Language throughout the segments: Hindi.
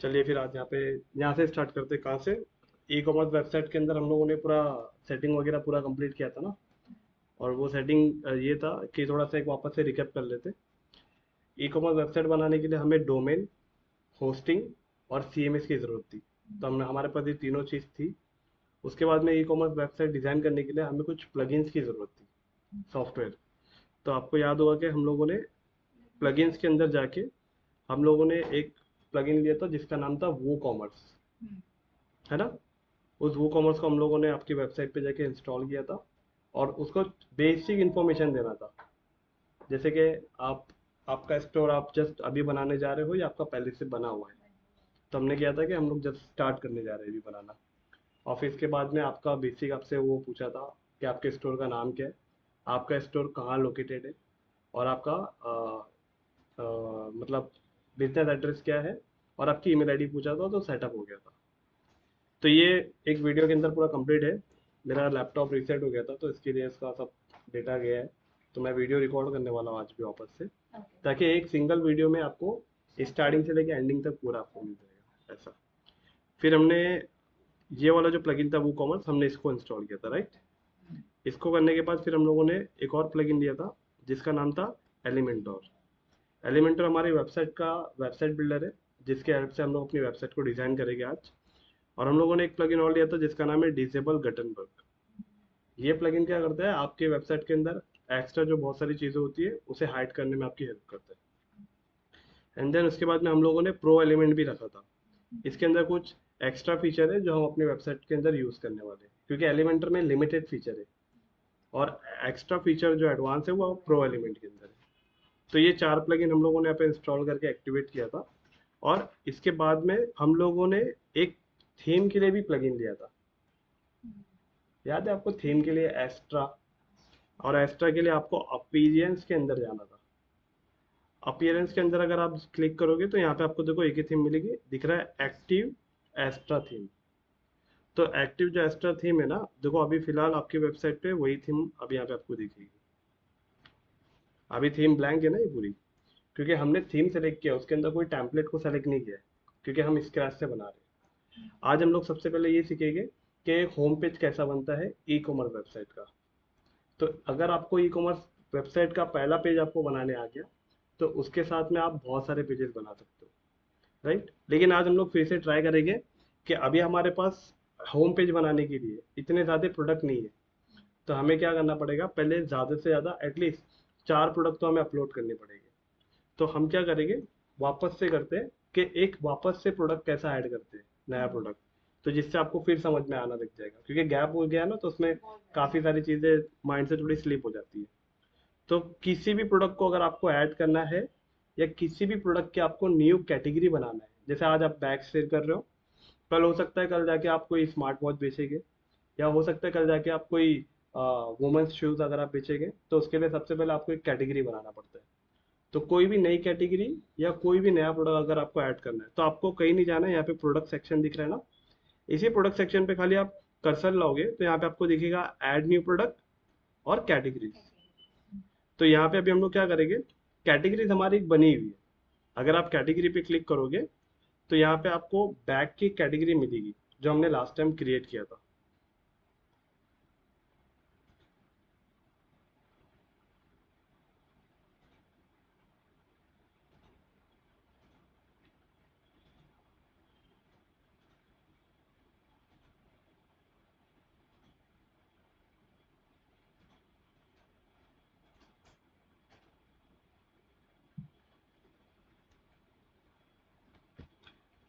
चलिए फिर आज यहाँ से स्टार्ट करते हैं। कहाँ से? ई कॉमर्स वेबसाइट के अंदर हम लोगों ने पूरा सेटिंग वगैरह पूरा कंप्लीट किया था ना। और वो सेटिंग ये था कि थोड़ा सा एक वापस से रिकैप कर लेते। ई कॉमर्स वेबसाइट बनाने के लिए हमें डोमेन, होस्टिंग और सीएमएस की ज़रूरत थी। तो हमने हमारे पास ये तीनों चीज़ थी। उसके बाद में ई कॉमर्स वेबसाइट डिज़ाइन करने के लिए हमें कुछ प्लगइन्स की ज़रूरत थी, सॉफ्टवेयर। तो आपको याद होगा कि हम लोगों ने प्लगइन्स के अंदर जाके हम लोगों ने एक प्लगइन लिया था जिसका नाम था वो कॉमर्स, है ना। उस वो कॉमर्स को हम लोगों ने आपकी वेबसाइट पे जाके इंस्टॉल किया था और उसको बेसिक इन्फॉर्मेशन देना था। जैसे कि आप आपका स्टोर आप जस्ट अभी बनाने जा रहे हो या आपका पहले से बना हुआ है। तो हमने किया था कि हम लोग जब स्टार्ट करने जा रहे हैं अभी बनाना। और फिर इसके बाद में आपका बेसिक आपसे वो पूछा था कि आपके स्टोर का नाम क्या है, आपका स्टोर कहाँ लोकेटेड है, और आपका मतलब बिजनेस एड्रेस क्या है, और आपकी ईमेल आईडी पूछा था। तो सेटअप हो गया था। तो ये एक वीडियो के अंदर पूरा कंप्लीट है। मेरा लैपटॉप रीसेट हो गया था तो इसके लिए इसका सब डेटा गया है। तो मैं वीडियो रिकॉर्ड करने वाला हूँ आज भी वापस से, ताकि एक सिंगल वीडियो में आपको स्टार्टिंग से लेके एंडिंग तक पूरा आपको मिल जाएगा ऐसा। फिर हमने ये वाला जो प्लगइन था वो कॉमर्स, हमने इसको इंस्टॉल किया था, राइट। इसको करने के बाद फिर हम लोगों ने एक और प्लगइन लिया था जिसका नाम था एलिमेंटोर। एलिमेंटर हमारी वेबसाइट का वेबसाइट बिल्डर है, जिसके हेल्प से हम लोग अपनी वेबसाइट को डिज़ाइन करेंगे आज। और हम लोगों ने एक प्लगइन और लिया था जिसका नाम है डिसेबल गटनबर्ग। ये प्लगइन क्या करता है, आपके वेबसाइट के अंदर एक्स्ट्रा जो बहुत सारी चीज़ें होती है उसे हाइड करने में आपकी हेल्प करता है। एंड देन उसके बाद में हम लोगों ने प्रो एलिमेंट भी रखा था। इसके अंदर कुछ एक्स्ट्रा फीचर है जो हम अपनी वेबसाइट के अंदर यूज़ करने वाले हैं, क्योंकि एलिमेंटर में लिमिटेड फीचर है और एक्स्ट्रा फीचर जो एडवांस है वो प्रो एलिमेंट के अंदर है। तो ये चार प्लगइन हम लोगों ने यहाँ पे इंस्टॉल करके एक्टिवेट किया था। और इसके बाद में हम लोगों ने एक थीम के लिए भी प्लगइन लिया था। याद है आपको थीम के लिए एस्ट्रा? और एस्ट्रा के लिए आपको अपीयरेंस के अंदर जाना था। अपीयरेंस के अंदर अगर आप क्लिक करोगे तो यहाँ पे आपको देखो एक ही थीम मिलेगी, दिख रहा है एक्टिव एस्ट्रा थीम। तो एक्टिव जो एस्ट्रा थीम है ना, देखो अभी फिलहाल आपकी वेबसाइट पे वही थीम अभी यहाँ पे आपको दिखेगी। अभी थीम ब्लैंक है ना ये पूरी, क्योंकि हमने थीम सेलेक्ट किया, उसके अंदर कोई टेम्पलेट को सेलेक्ट नहीं किया है, क्योंकि हम स्क्रैच से बना रहे हैं। आज हम लोग सबसे पहले ये सीखेंगे कि एक होम पेज कैसा बनता है ई कॉमर्स वेबसाइट का। तो अगर आपको ई कॉमर्स वेबसाइट का पहला पेज आपको बनाने आ गया तो उसके साथ में आप बहुत सारे पेजेस बना सकते हो, राइट। लेकिन आज हम लोग फिर से ट्राई करेंगे कि अभी हमारे पास होम पेज बनाने के लिए इतने ज़्यादा प्रोडक्ट नहीं है। तो हमें क्या करना पड़ेगा, पहले ज़्यादा से ज़्यादा एटलीस्ट 4 प्रोडक्ट तो हमें अपलोड करने पड़ेंगे। तो हम क्या करेंगे, वापस से करते हैं कि एक वापस से प्रोडक्ट कैसा ऐड करते हैं, नया प्रोडक्ट। तो जिससे आपको फिर समझ में आना लग जाएगा, क्योंकि गैप हो गया ना तो उसमें काफ़ी सारी चीज़ें माइंड से थोड़ी स्लिप हो जाती है। तो किसी भी प्रोडक्ट को अगर आपको ऐड करना है या किसी भी प्रोडक्ट की आपको न्यू कैटेगरी बनाना है, जैसे आज आप बैग सेल कर रहे हो, कल हो सकता है कल जाके आप कोई स्मार्ट वॉच बेचेंगे, या हो सकता है कल जाके आप कोई वुमेंस शूज़ अगर आप बेचेंगे, तो उसके लिए सबसे पहले आपको एक कैटेगरी बनाना पड़ता है। तो कोई भी नई कैटेगरी या कोई भी नया प्रोडक्ट अगर आपको ऐड करना है तो आपको कहीं नहीं जाना है। यहाँ पे प्रोडक्ट सेक्शन दिख रहा है ना, इसी प्रोडक्ट सेक्शन पे खाली आप कर्सर लाओगे तो यहाँ पे आपको दिखेगा ऐड न्यू प्रोडक्ट और कैटेगरीज। तो यहाँ पे अभी हम लोग क्या करेंगे, कैटेगरीज हमारी एक बनी हुई है। अगर आप कैटेगरी पे क्लिक करोगे तो यहाँ पे आपको बैग की कैटेगरी मिलेगी जो हमने लास्ट टाइम क्रिएट किया था।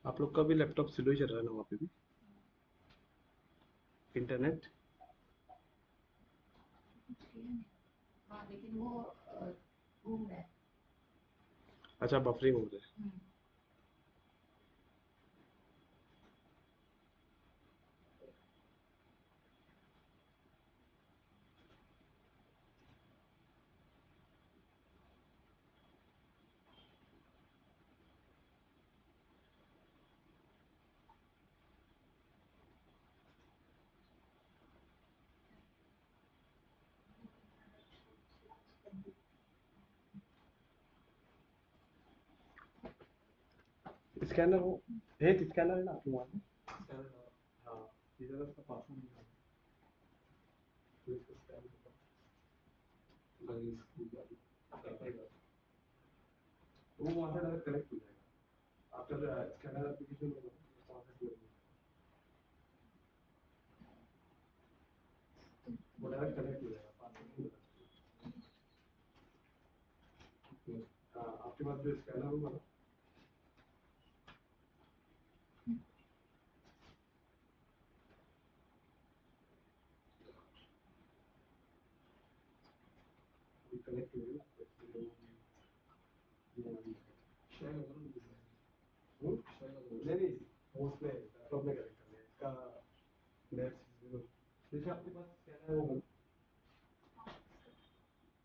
आप लोग का भी लैपटॉप स्लो ही चल रहा है ना वहाँ पे भी, इंटरनेट? अच्छा, बफरिंग हो रहा है। स्कैनर हो एक स्कैनर है ना आपके वहाँ पे? स्कैनर, हाँ, इधर उसका पासवर्ड नहीं है, तो इसको स्कैन लगी स्कूल वाली करता ही था। वो वहाँ से डायरेक्ट कनेक्ट हो जाएगा आपका जो स्कैनर एप्लीकेशन होगा वहाँ से जोड़ देगा, वो डायरेक्ट कनेक्ट हो जाएगा, पासवर्ड नहीं होगा। हाँ, आपके पास जो स्कैनर होगा ना, वो कनेक्ट हो जाएगा, तो इसके लिए वो शेयर नहीं नहीं, वो उसमें लैपटॉप में कनेक्ट करना है इसका नेट। जैसे आपके पास स्कैनर होगा,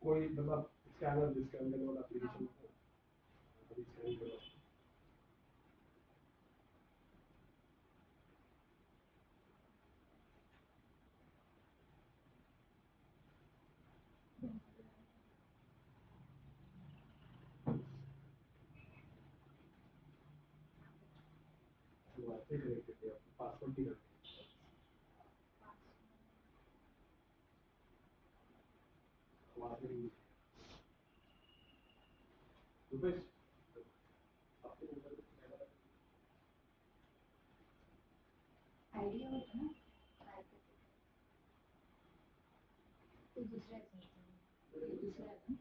कोई मतलब स्कैनर जिसके अंदर वाला एप्लीकेशन होगा, अभी स्कैन करो। वाईफाई कनेक्ट करके आपको पासवर्ड भी करना है वहाँ से रुपेश, आपके मोबाइल पे स्कैनर आइडिया होता है ना, तो दूसरा दूसरा है ना।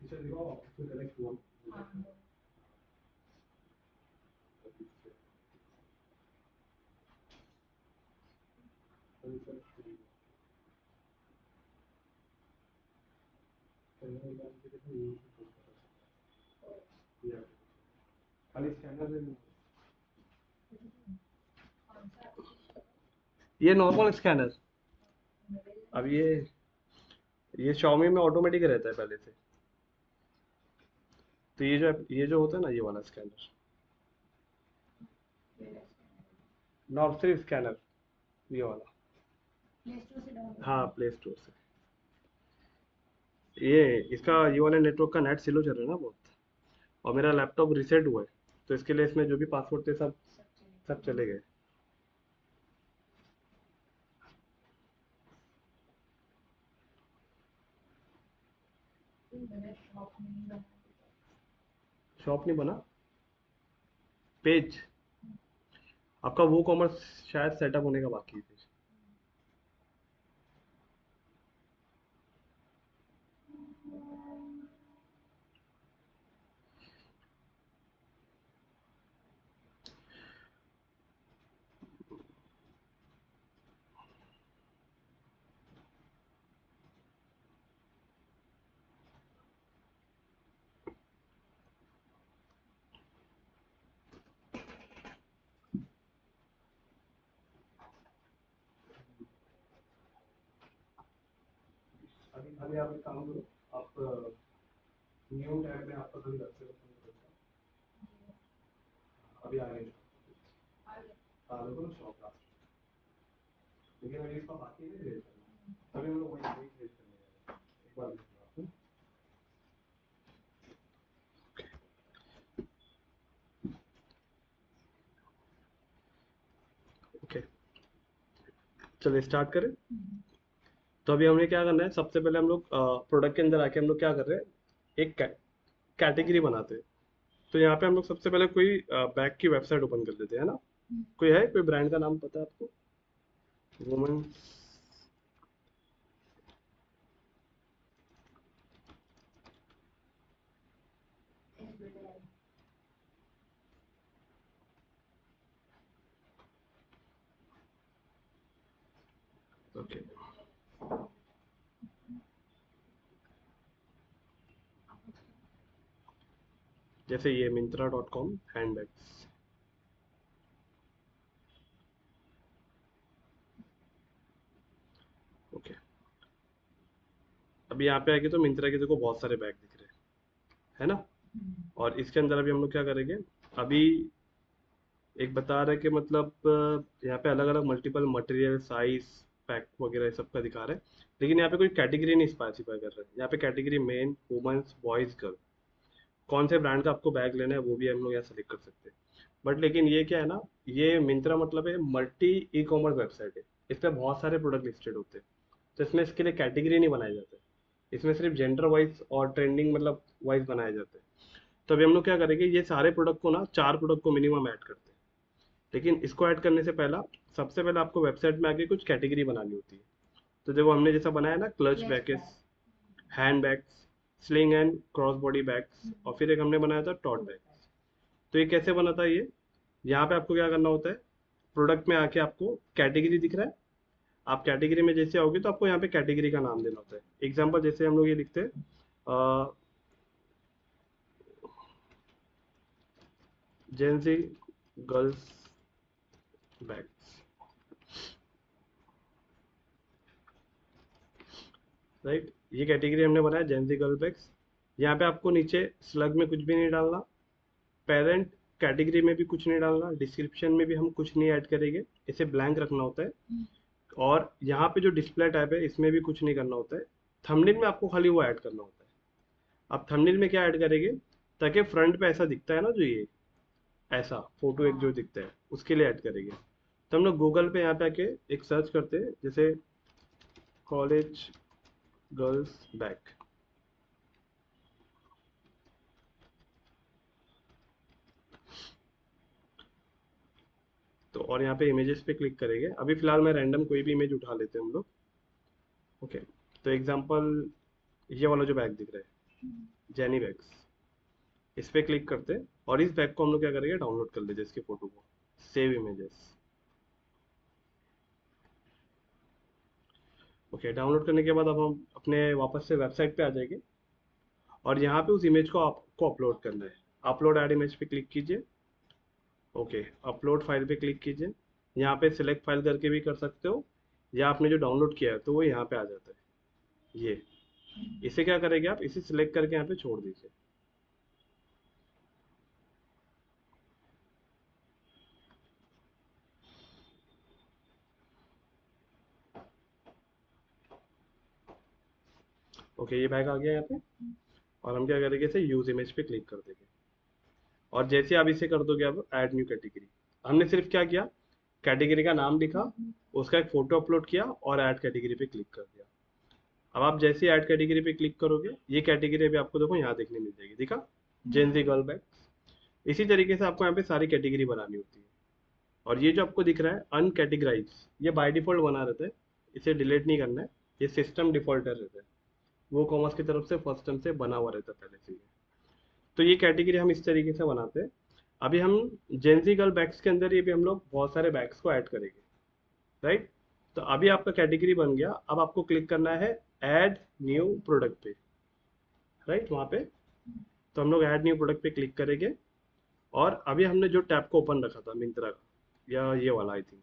टीचर दिखाओ ऑफिस में कनेक्ट हुआ हाँ, खाली स्कैनर में कौन सा ये नॉर्मल स्कैनर। मोबाइल अब ये Xiaomi में ऑटोमेटिक रहता है पहले से, तो ये जो होता है ना, ये वाला स्कैनर, नॉर्मल सिर्फ स्कैनर, ये वाला। प्ले स्टोर से डाउनलोड हाँ, करना। प्ले स्टोर से। ये इसका ये वाले नेटवर्क का नेट स्लो चल रहा है ना बहुत, और मेरा लैपटॉप रीसेट हुआ है, तो इसके लिए इसमें जो भी पासवर्ड थे सब सब सब चलेगा। चले गए। मैंने शॉप नहीं बना। शॉप नहीं बना, पेज आपका वो कॉमर्स शायद सेटअप होने का बाकी है। अभी आप एक काम करो, आप न्यू टैब में आप पसंद करते हो अभी आगे हाँ देखो शॉप लास्ट, लेकिन अभी इसका बाकी नहीं रेट करना, अभी हम लोग वही रेट करने जा रहे हैं। एक बार देखो आप। ओके चलिए स्टार्ट करें। तो अभी हमें क्या करना है, सबसे पहले हम लोग प्रोडक्ट के अंदर आके हम लोग क्या कर रहे हैं, एक कैटेगरी बनाते हैं। तो यहाँ पे हम लोग सबसे पहले कोई बैग की वेबसाइट ओपन कर लेते हैं ना। कोई है, कोई ब्रांड का नाम पता है आपको? वुमेन ओके जैसे ये Myntra.com हैंडबैग्स। ओके अभी यहाँ पे आके तो मिंत्रा के देखो बहुत सारे बैग दिख रहे हैं, है ना। और इसके अंदर अभी हम लोग क्या करेंगे, अभी एक बता रहे कि मतलब यहाँ पे अलग अलग मल्टीपल मटेरियल साइज पैक वगैरह सब का दिखा रहे हैं, लेकिन यहाँ पे कोई कैटेगरी नहीं स्पेसिफाई कर रहे हैं। यहाँ पे category men womens boys girl, कौन से ब्रांड का आपको बैग लेना है वो भी हम लोग यहाँ सेलेक्ट कर सकते हैं। बट लेकिन ये क्या है ना, ये मिंत्रा मतलब है मल्टी ई कॉमर्स वेबसाइट है, इस पर बहुत सारे प्रोडक्ट लिस्टेड होते हैं। तो इसमें इसके लिए कैटेगरी नहीं बनाए जाते, इसमें सिर्फ जेंडर वाइज और ट्रेंडिंग मतलब वाइज बनाए जाते हैं। तो अभी हम लोग क्या करेंगे, ये सारे प्रोडक्ट को ना 4 प्रोडक्ट को मिनिमम ऐड करते हैं। लेकिन इसको ऐड करने से पहला सबसे पहले आपको वेबसाइट में आके कुछ कैटेगरी बनानी होती है। तो देखो हमने जैसा बनाया ना, clutch bags, hand bags, sling and cross body bags, और फिर एक हमने बनाया था टॉट बैग्स। तो ये कैसे बना था ये, यहाँ पे आपको क्या करना होता है, प्रोडक्ट में आके आपको कैटेगरी दिख रहा है, आप कैटेगरी में जैसे आओगे तो आपको यहाँ पे कैटेगरी का नाम देना होता है। एग्जाम्पल जैसे हम लोग ये लिखते हैं जेंजी गर्ल्स बैग्स, राइट। ये कैटेगरी हमने बनाया जेंजी गर्ल बैग्स। यहाँ पे आपको नीचे स्लग में कुछ भी नहीं डालना, पेरेंट कैटेगरी में भी कुछ नहीं डालना, डिस्क्रिप्शन में भी हम कुछ नहीं ऐड करेंगे, इसे ब्लैंक रखना होता है। और यहाँ पे जो डिस्प्ले टैब है इसमें भी कुछ नहीं करना होता है। थंबनेल में आपको खाली वो ऐड करना होता है। आप थंबनेल में क्या ऐड करेंगे, ताकि फ्रंट पे ऐसा दिखता है ना, जो ये ऐसा फोटो एक जो दिखता है उसके लिए ऐड करेंगे। तो हम लोग गूगल पे यहाँ पे आके एक सर्च करते हैं, जैसे कॉलेज गर्ल्स बैग। तो और यहाँ पे इमेजेस पे क्लिक करेंगे, अभी फिलहाल मैं रैंडम कोई भी इमेज उठा लेते हैं हम लोग। ओके तो एग्जांपल ये वाला जो बैग दिख रहा है जेनी बैग्स, इस पे क्लिक करते हैं और इस बैग को हम लोग क्या करेंगे, डाउनलोड कर लेते हैं इसकी फोटो को, सेव इमेजेस। ओके डाउनलोड करने के बाद अब हम अपने वापस से वेबसाइट पे आ जाएंगे और यहाँ पे उस इमेज को आपको अपलोड करना है। अपलोड एड इमेज पे क्लिक कीजिए। ओके अपलोड फाइल पे क्लिक कीजिए। यहाँ पे सिलेक्ट फाइल करके भी कर सकते हो, या आपने जो डाउनलोड किया है तो वो यहाँ पे आ जाता है। ये इसे क्या करेंगे, आप इसे सिलेक्ट करके यहाँ पे छोड़ दीजिए। ओके ये बैग आ गया यहाँ पे, और हम क्या करेंगे, इसे यूज इमेज पे क्लिक कर देंगे। और जैसे आप इसे कर दोगे, अब ऐड न्यू कैटेगरी, हमने सिर्फ क्या किया, कैटेगरी का नाम लिखा, उसका एक फोटो अपलोड किया और ऐड कैटेगरी पे क्लिक कर दिया। अब आप जैसे ऐड कैटेगरी पे क्लिक करोगे, ये कैटेगरी अभी आपको देखो यहाँ देखने मिल जाएगी, दिखा, जेंजी गर्ल बैग। इसी तरीके से आपको यहाँ पे सारी कैटेगरी बनानी होती है। और ये जो आपको दिख रहा है अनकैटेगराइज, ये बाय डिफॉल्ट बना रहता है, इसे डिलीट नहीं करना है, ये सिस्टम डिफॉल्टर रहता है, वो कॉमर्स की तरफ से फर्स्ट टर्म से बना हुआ रहता है पहले से ही। तो ये कैटेगरी हम इस तरीके से बनाते हैं। अभी हम जेंजी गर्ल बैग्स के अंदर ये भी हम लोग बहुत सारे बैग्स को ऐड करेंगे, राइट। तो अभी आपका कैटेगरी बन गया, अब आपको क्लिक करना है ऐड न्यू प्रोडक्ट पे, राइट वहाँ पे। तो हम लोग ऐड न्यू प्रोडक्ट पे क्लिक करेंगे और अभी हमने जो टैब को ओपन रखा था मिंत्रा का, या ये वाला आई थिंक,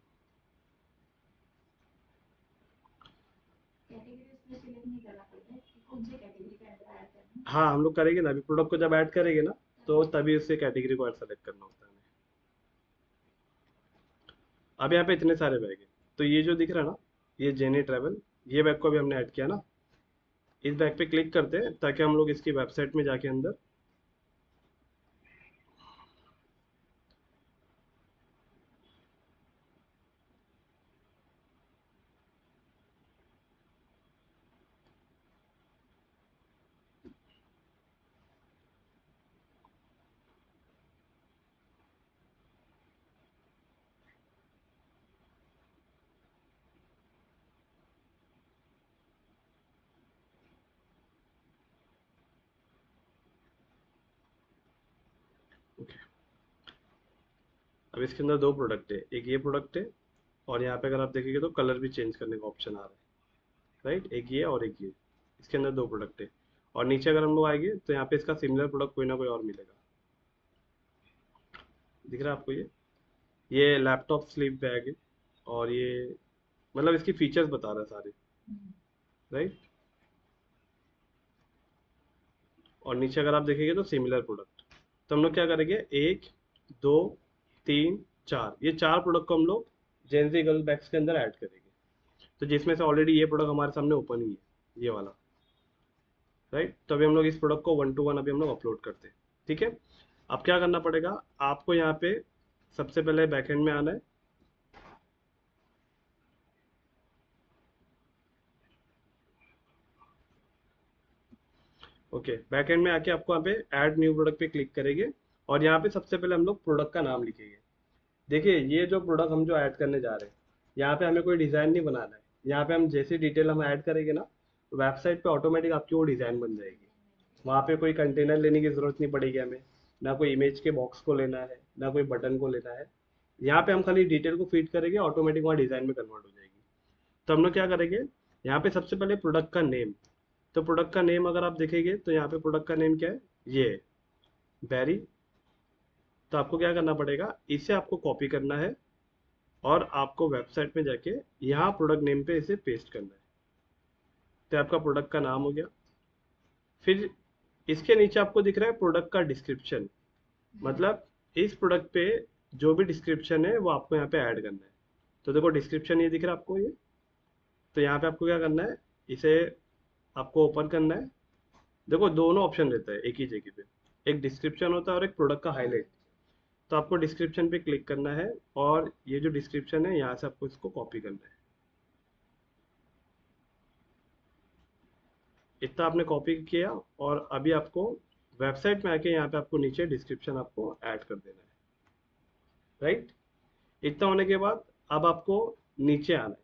कैटेगरी उसमें सिलेक्ट नहीं करना पड़ता है कि कौन से कैटेगरी के अंदर ऐड करना है? हाँ हम लोग करेंगे ना, अभी प्रोडक्ट को जब ऐड करेंगे ना तो तभी उससे कैटेगरी को सेलेक्ट करना होता है हमें। अब यहाँ पे इतने सारे बैग हैं, तो ये जो दिख रहा है ना, ये जेनी ट्रैवल, ये बैग को भी हमने ऐड किया ना, इस बैग पे क्लिक करते हैं ताकि हम लोग इसकी वेबसाइट में जाके अंदर ओके। अब इसके अंदर दो प्रोडक्ट है, एक ये प्रोडक्ट है और यहाँ पे अगर आप देखेंगे तो कलर भी चेंज करने का ऑप्शन आ रहा है, राइट, एक ये और एक ये, इसके अंदर दो प्रोडक्ट है। और नीचे अगर हम लोग आएंगे तो यहाँ पे इसका सिमिलर प्रोडक्ट कोई ना कोई और मिलेगा, दिख रहा है आपको ये लैपटॉप स्लीप बैग है, और ये मतलब इसकी फीचर्स बता रहा है सारे, राइट। और नीचे अगर आप देखेंगे तो सिमिलर प्रोडक्ट, तो हम लोग क्या करेंगे, एक, दो, तीन, चार, ये चार प्रोडक्ट को हम लोग जेंजी गर्ल बैग्स के अंदर ऐड करेंगे, तो जिसमें से ऑलरेडी ये प्रोडक्ट हमारे सामने ओपन ही है, ये वाला, राइट। तो अभी हम लोग इस प्रोडक्ट को 1 to 1 अभी हम लोग अपलोड करते हैं, ठीक है। अब क्या करना पड़ेगा आपको, यहाँ पे सबसे पहले बैकएंड में आना है, ओके। बैकएंड में आके आपको यहाँ पे ऐड न्यू प्रोडक्ट पे क्लिक करेंगे, और यहाँ पे सबसे पहले हम लोग प्रोडक्ट का नाम लिखेंगे। देखिए ये जो प्रोडक्ट हम जो ऐड करने जा रहे हैं, यहाँ पे हमें कोई डिज़ाइन नहीं बनाना है, यहाँ पे हम जैसी डिटेल हम ऐड करेंगे ना, वेबसाइट पे ऑटोमेटिक आपकी वो डिज़ाइन बन जाएगी। वहाँ पे कोई कंटेनर लेने की ज़रूरत नहीं पड़ेगी हमें, ना कोई इमेज के बॉक्स को लेना है, ना कोई बटन को लेना है। यहाँ पे हम खाली डिटेल को फीड करेंगे, ऑटोमेटिक वहाँ डिज़ाइन में कन्वर्ट हो जाएगी। तो हम लोग क्या करेंगे, यहाँ पे सबसे पहले प्रोडक्ट का नेम, तो प्रोडक्ट का नेम अगर आप देखेंगे तो यहाँ पे प्रोडक्ट का नेम क्या है, ये बैरी। तो आपको क्या करना पड़ेगा, इसे आपको कॉपी करना है और आपको वेबसाइट में जाके यहाँ प्रोडक्ट नेम पे इसे पेस्ट करना है। तो आपका प्रोडक्ट का नाम हो गया। फिर इसके नीचे आपको दिख रहा है प्रोडक्ट का डिस्क्रिप्शन, मतलब इस प्रोडक्ट पे जो भी डिस्क्रिप्शन है वो आपको यहाँ पे ऐड करना है। तो देखो डिस्क्रिप्शन ये दिख रहा है आपको ये, तो यहाँ पे आपको क्या करना है, इसे आपको ओपन करना है। देखो दोनों ऑप्शन रहता है एक ही जगह पे, एक डिस्क्रिप्शन होता है और एक प्रोडक्ट का हाईलाइट। तो आपको डिस्क्रिप्शन पे क्लिक करना है और ये जो डिस्क्रिप्शन है यहाँ से आपको इसको कॉपी करना है। इतना आपने कॉपी किया और अभी आपको वेबसाइट में आके यहाँ पे आपको नीचे डिस्क्रिप्शन आपको ऐड कर देना है, राइट। इतना होने के बाद अब आपको नीचे आना है,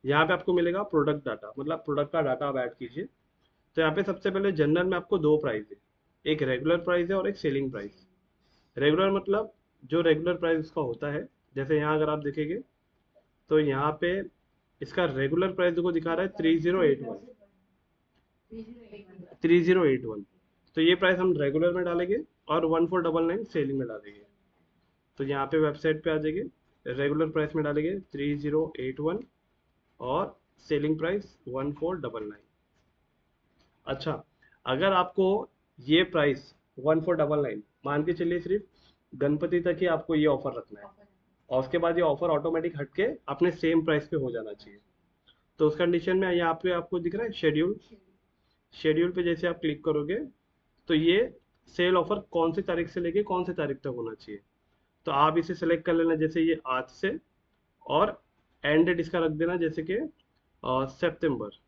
यहाँ पे आपको मिलेगा प्रोडक्ट डाटा, मतलब प्रोडक्ट का डाटा आप ऐड कीजिए। तो यहाँ पे सबसे पहले जनरल में आपको दो प्राइस है, एक रेगुलर प्राइस है और एक सेलिंग प्राइस। रेगुलर मतलब जो रेगुलर प्राइस उसका होता है, जैसे यहाँ अगर आप देखेंगे तो यहाँ पे इसका रेगुलर प्राइस को दिखा रहा है 3081, 3081। तो ये प्राइस हम रेगुलर में डालेंगे और 1499 सेलिंग में डालेंगे। तो यहाँ पे वेबसाइट पे आ जाएंगे, रेगुलर प्राइस में डालेंगे 3081 और सेलिंग प्राइस 1499। अच्छा, अगर आपको ये प्राइस 1499 मान के चलिए सिर्फ गणपति तक ही आपको ये ऑफर रखना है, और उसके बाद ये ऑफर ऑटोमेटिक हट के अपने सेम प्राइस पे हो जाना चाहिए। तो उस कंडीशन में यहाँ पे आपको दिख रहा है शेड्यूल, शेड्यूल पे जैसे आप क्लिक करोगे तो ये सेल ऑफर कौन सी तारीख से लेके कौन सी तारीख तक होना चाहिए, तो आप इसे सेलेक्ट कर लेना, जैसे ये आज से, और एंड डेट इसका रख देना जैसे कि सितंबर।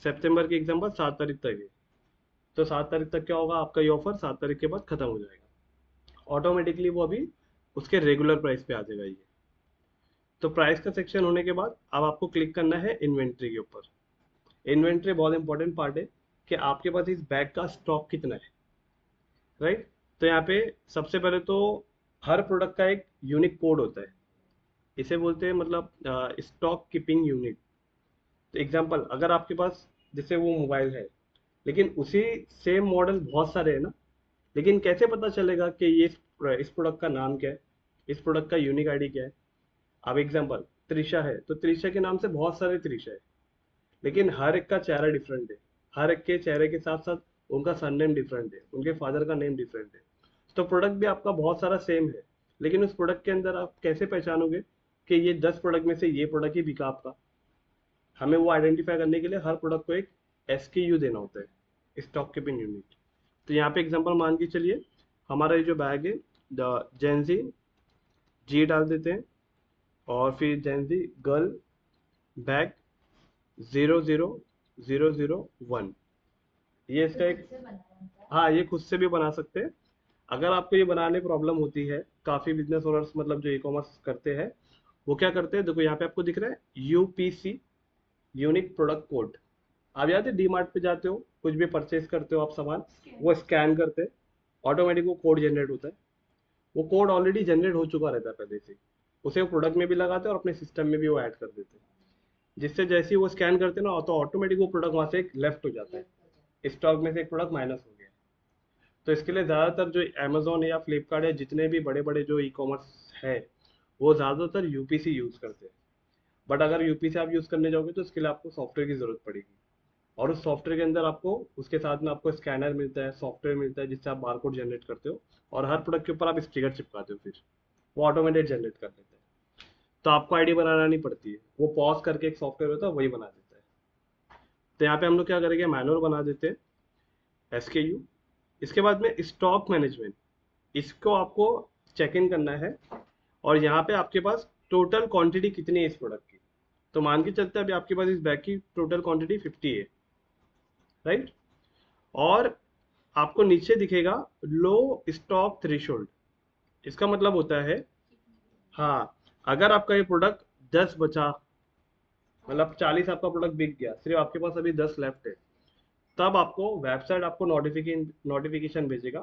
सितंबर की एग्जाम्पल 7 तारीख तक है, तो 7 तारीख तक क्या होगा, आपका ये ऑफर 7 तारीख के बाद खत्म हो जाएगा, ऑटोमेटिकली वो अभी उसके रेगुलर प्राइस पे आ जाएगा ये। तो प्राइस का सेक्शन होने के बाद अब आपको क्लिक करना है इन्वेंट्री के ऊपर। इन्वेंट्री बहुत इंपॉर्टेंट पार्ट है कि आपके पास इस बैग का स्टॉक कितना है, राइट। तो यहाँ पे सबसे पहले तो हर प्रोडक्ट का एक यूनिक कोड होता है, इसे बोलते हैं मतलब स्टॉक कीपिंग यूनिट। तो एग्जांपल अगर आपके पास जैसे वो मोबाइल है, लेकिन उसी सेम मॉडल बहुत सारे हैं ना, लेकिन कैसे पता चलेगा कि ये इस प्रोडक्ट का नाम क्या है, इस प्रोडक्ट का यूनिक आईडी क्या है। अब एग्जांपल त्रिशा है, तो त्रिशा के नाम से बहुत सारे त्रिशा है, लेकिन हर एक का चेहरा डिफरेंट है, हर एक के चेहरे के साथ साथ उनका सरनेम डिफरेंट है, उनके फादर का नेम डिफरेंट है। तो प्रोडक्ट भी आपका बहुत सारा सेम है, लेकिन उस प्रोडक्ट के अंदर आप कैसे पहचानोगे कि ये 10 प्रोडक्ट में से ये प्रोडक्ट ही बिका आपका? हमें वो आइडेंटिफाई करने के लिए हर प्रोडक्ट को एक SKU देना होता है, स्टॉक कीपिंग यूनिट। तो यहाँ पे एग्जांपल मान के चलिए, हमारा ये जो बैग है द जेंजी जी डाल देते हैं, और फिर जेंजी गर्ल बैग 00001, ये इसका एक, से बनाया होता है। हाँ ये खुद से भी बना सकते हैं। अगर आपको ये बनाने में प्रॉब्लम होती है, काफ़ी बिजनेस ओनर्स मतलब जो ई-कॉमर्स करते हैं, वो क्या करते हैं, देखो यहाँ पे आपको दिख रहा है UPC, यूनिक प्रोडक्ट कोड। आप याद है डी मार्ट पे जाते हो, कुछ भी परचेज करते हो आप सामान, वो स्कैन करते हैं, ऑटोमेटिक वो कोड जनरेट होता है। वो कोड ऑलरेडी जनरेट हो चुका रहता है पहले से, उसे वो प्रोडक्ट में भी लगाते हैं और अपने सिस्टम में भी वो ऐड कर देते हैं, जिससे जैसे ही वो स्कैन करते हैं ना, तो ऑटोमेटिक वो प्रोडक्ट वहाँ से एक लेफ्ट हो जाता है, स्टॉक में से एक प्रोडक्ट माइनस हो गया। तो इसके लिए ज़्यादातर जो अमेजोन या फ्लिपकार्ट या जितने भी बड़े बड़े जो ई-कॉमर्स है, वो ज़्यादातर UPC यूज़ करते हैं। बट अगर UPC आप यूज़ करने जाओगे तो इसके लिए आपको सॉफ्टवेयर की ज़रूरत पड़ेगी, और उस सॉफ्टवेयर के अंदर आपको उसके साथ में आपको स्कैनर मिलता है, सॉफ्टवेयर मिलता है, जिससे आप बारकोड जनरेट करते हो, और हर प्रोडक्ट के ऊपर आप स्टिकर चिपकाते हो, फिर वो ऑटोमेटेड जनरेट कर देता है। तो आपको आईडी बनाना नहीं पड़ती है, वो पॉज करके एक सॉफ्टवेयर होता है वही बना देता है। तो यहाँ पे हम लोग क्या करेंगे, मैनुअल बना देते हैं SKU। इसके बाद में स्टॉक मैनेजमेंट, इसको आपको चेक इन करना है, और यहाँ पे आपके पास टोटल क्वांटिटी कितनी है इस प्रोडक्ट की। तो मान के चलते हैं अभी आपके पास इस बैग की टोटल क्वांटिटी 50 है, राइट। और आपको नीचे दिखेगा लो स्टॉक थ्रेशोल्ड, इसका मतलब होता है, हाँ, अगर आपका ये प्रोडक्ट 10 बचा, मतलब 40 आपका प्रोडक्ट बिक गया, सिर्फ आपके पास अभी 10 लेफ्ट है, तब आपको वेबसाइट आपको नोटिफिकेशन भेजेगा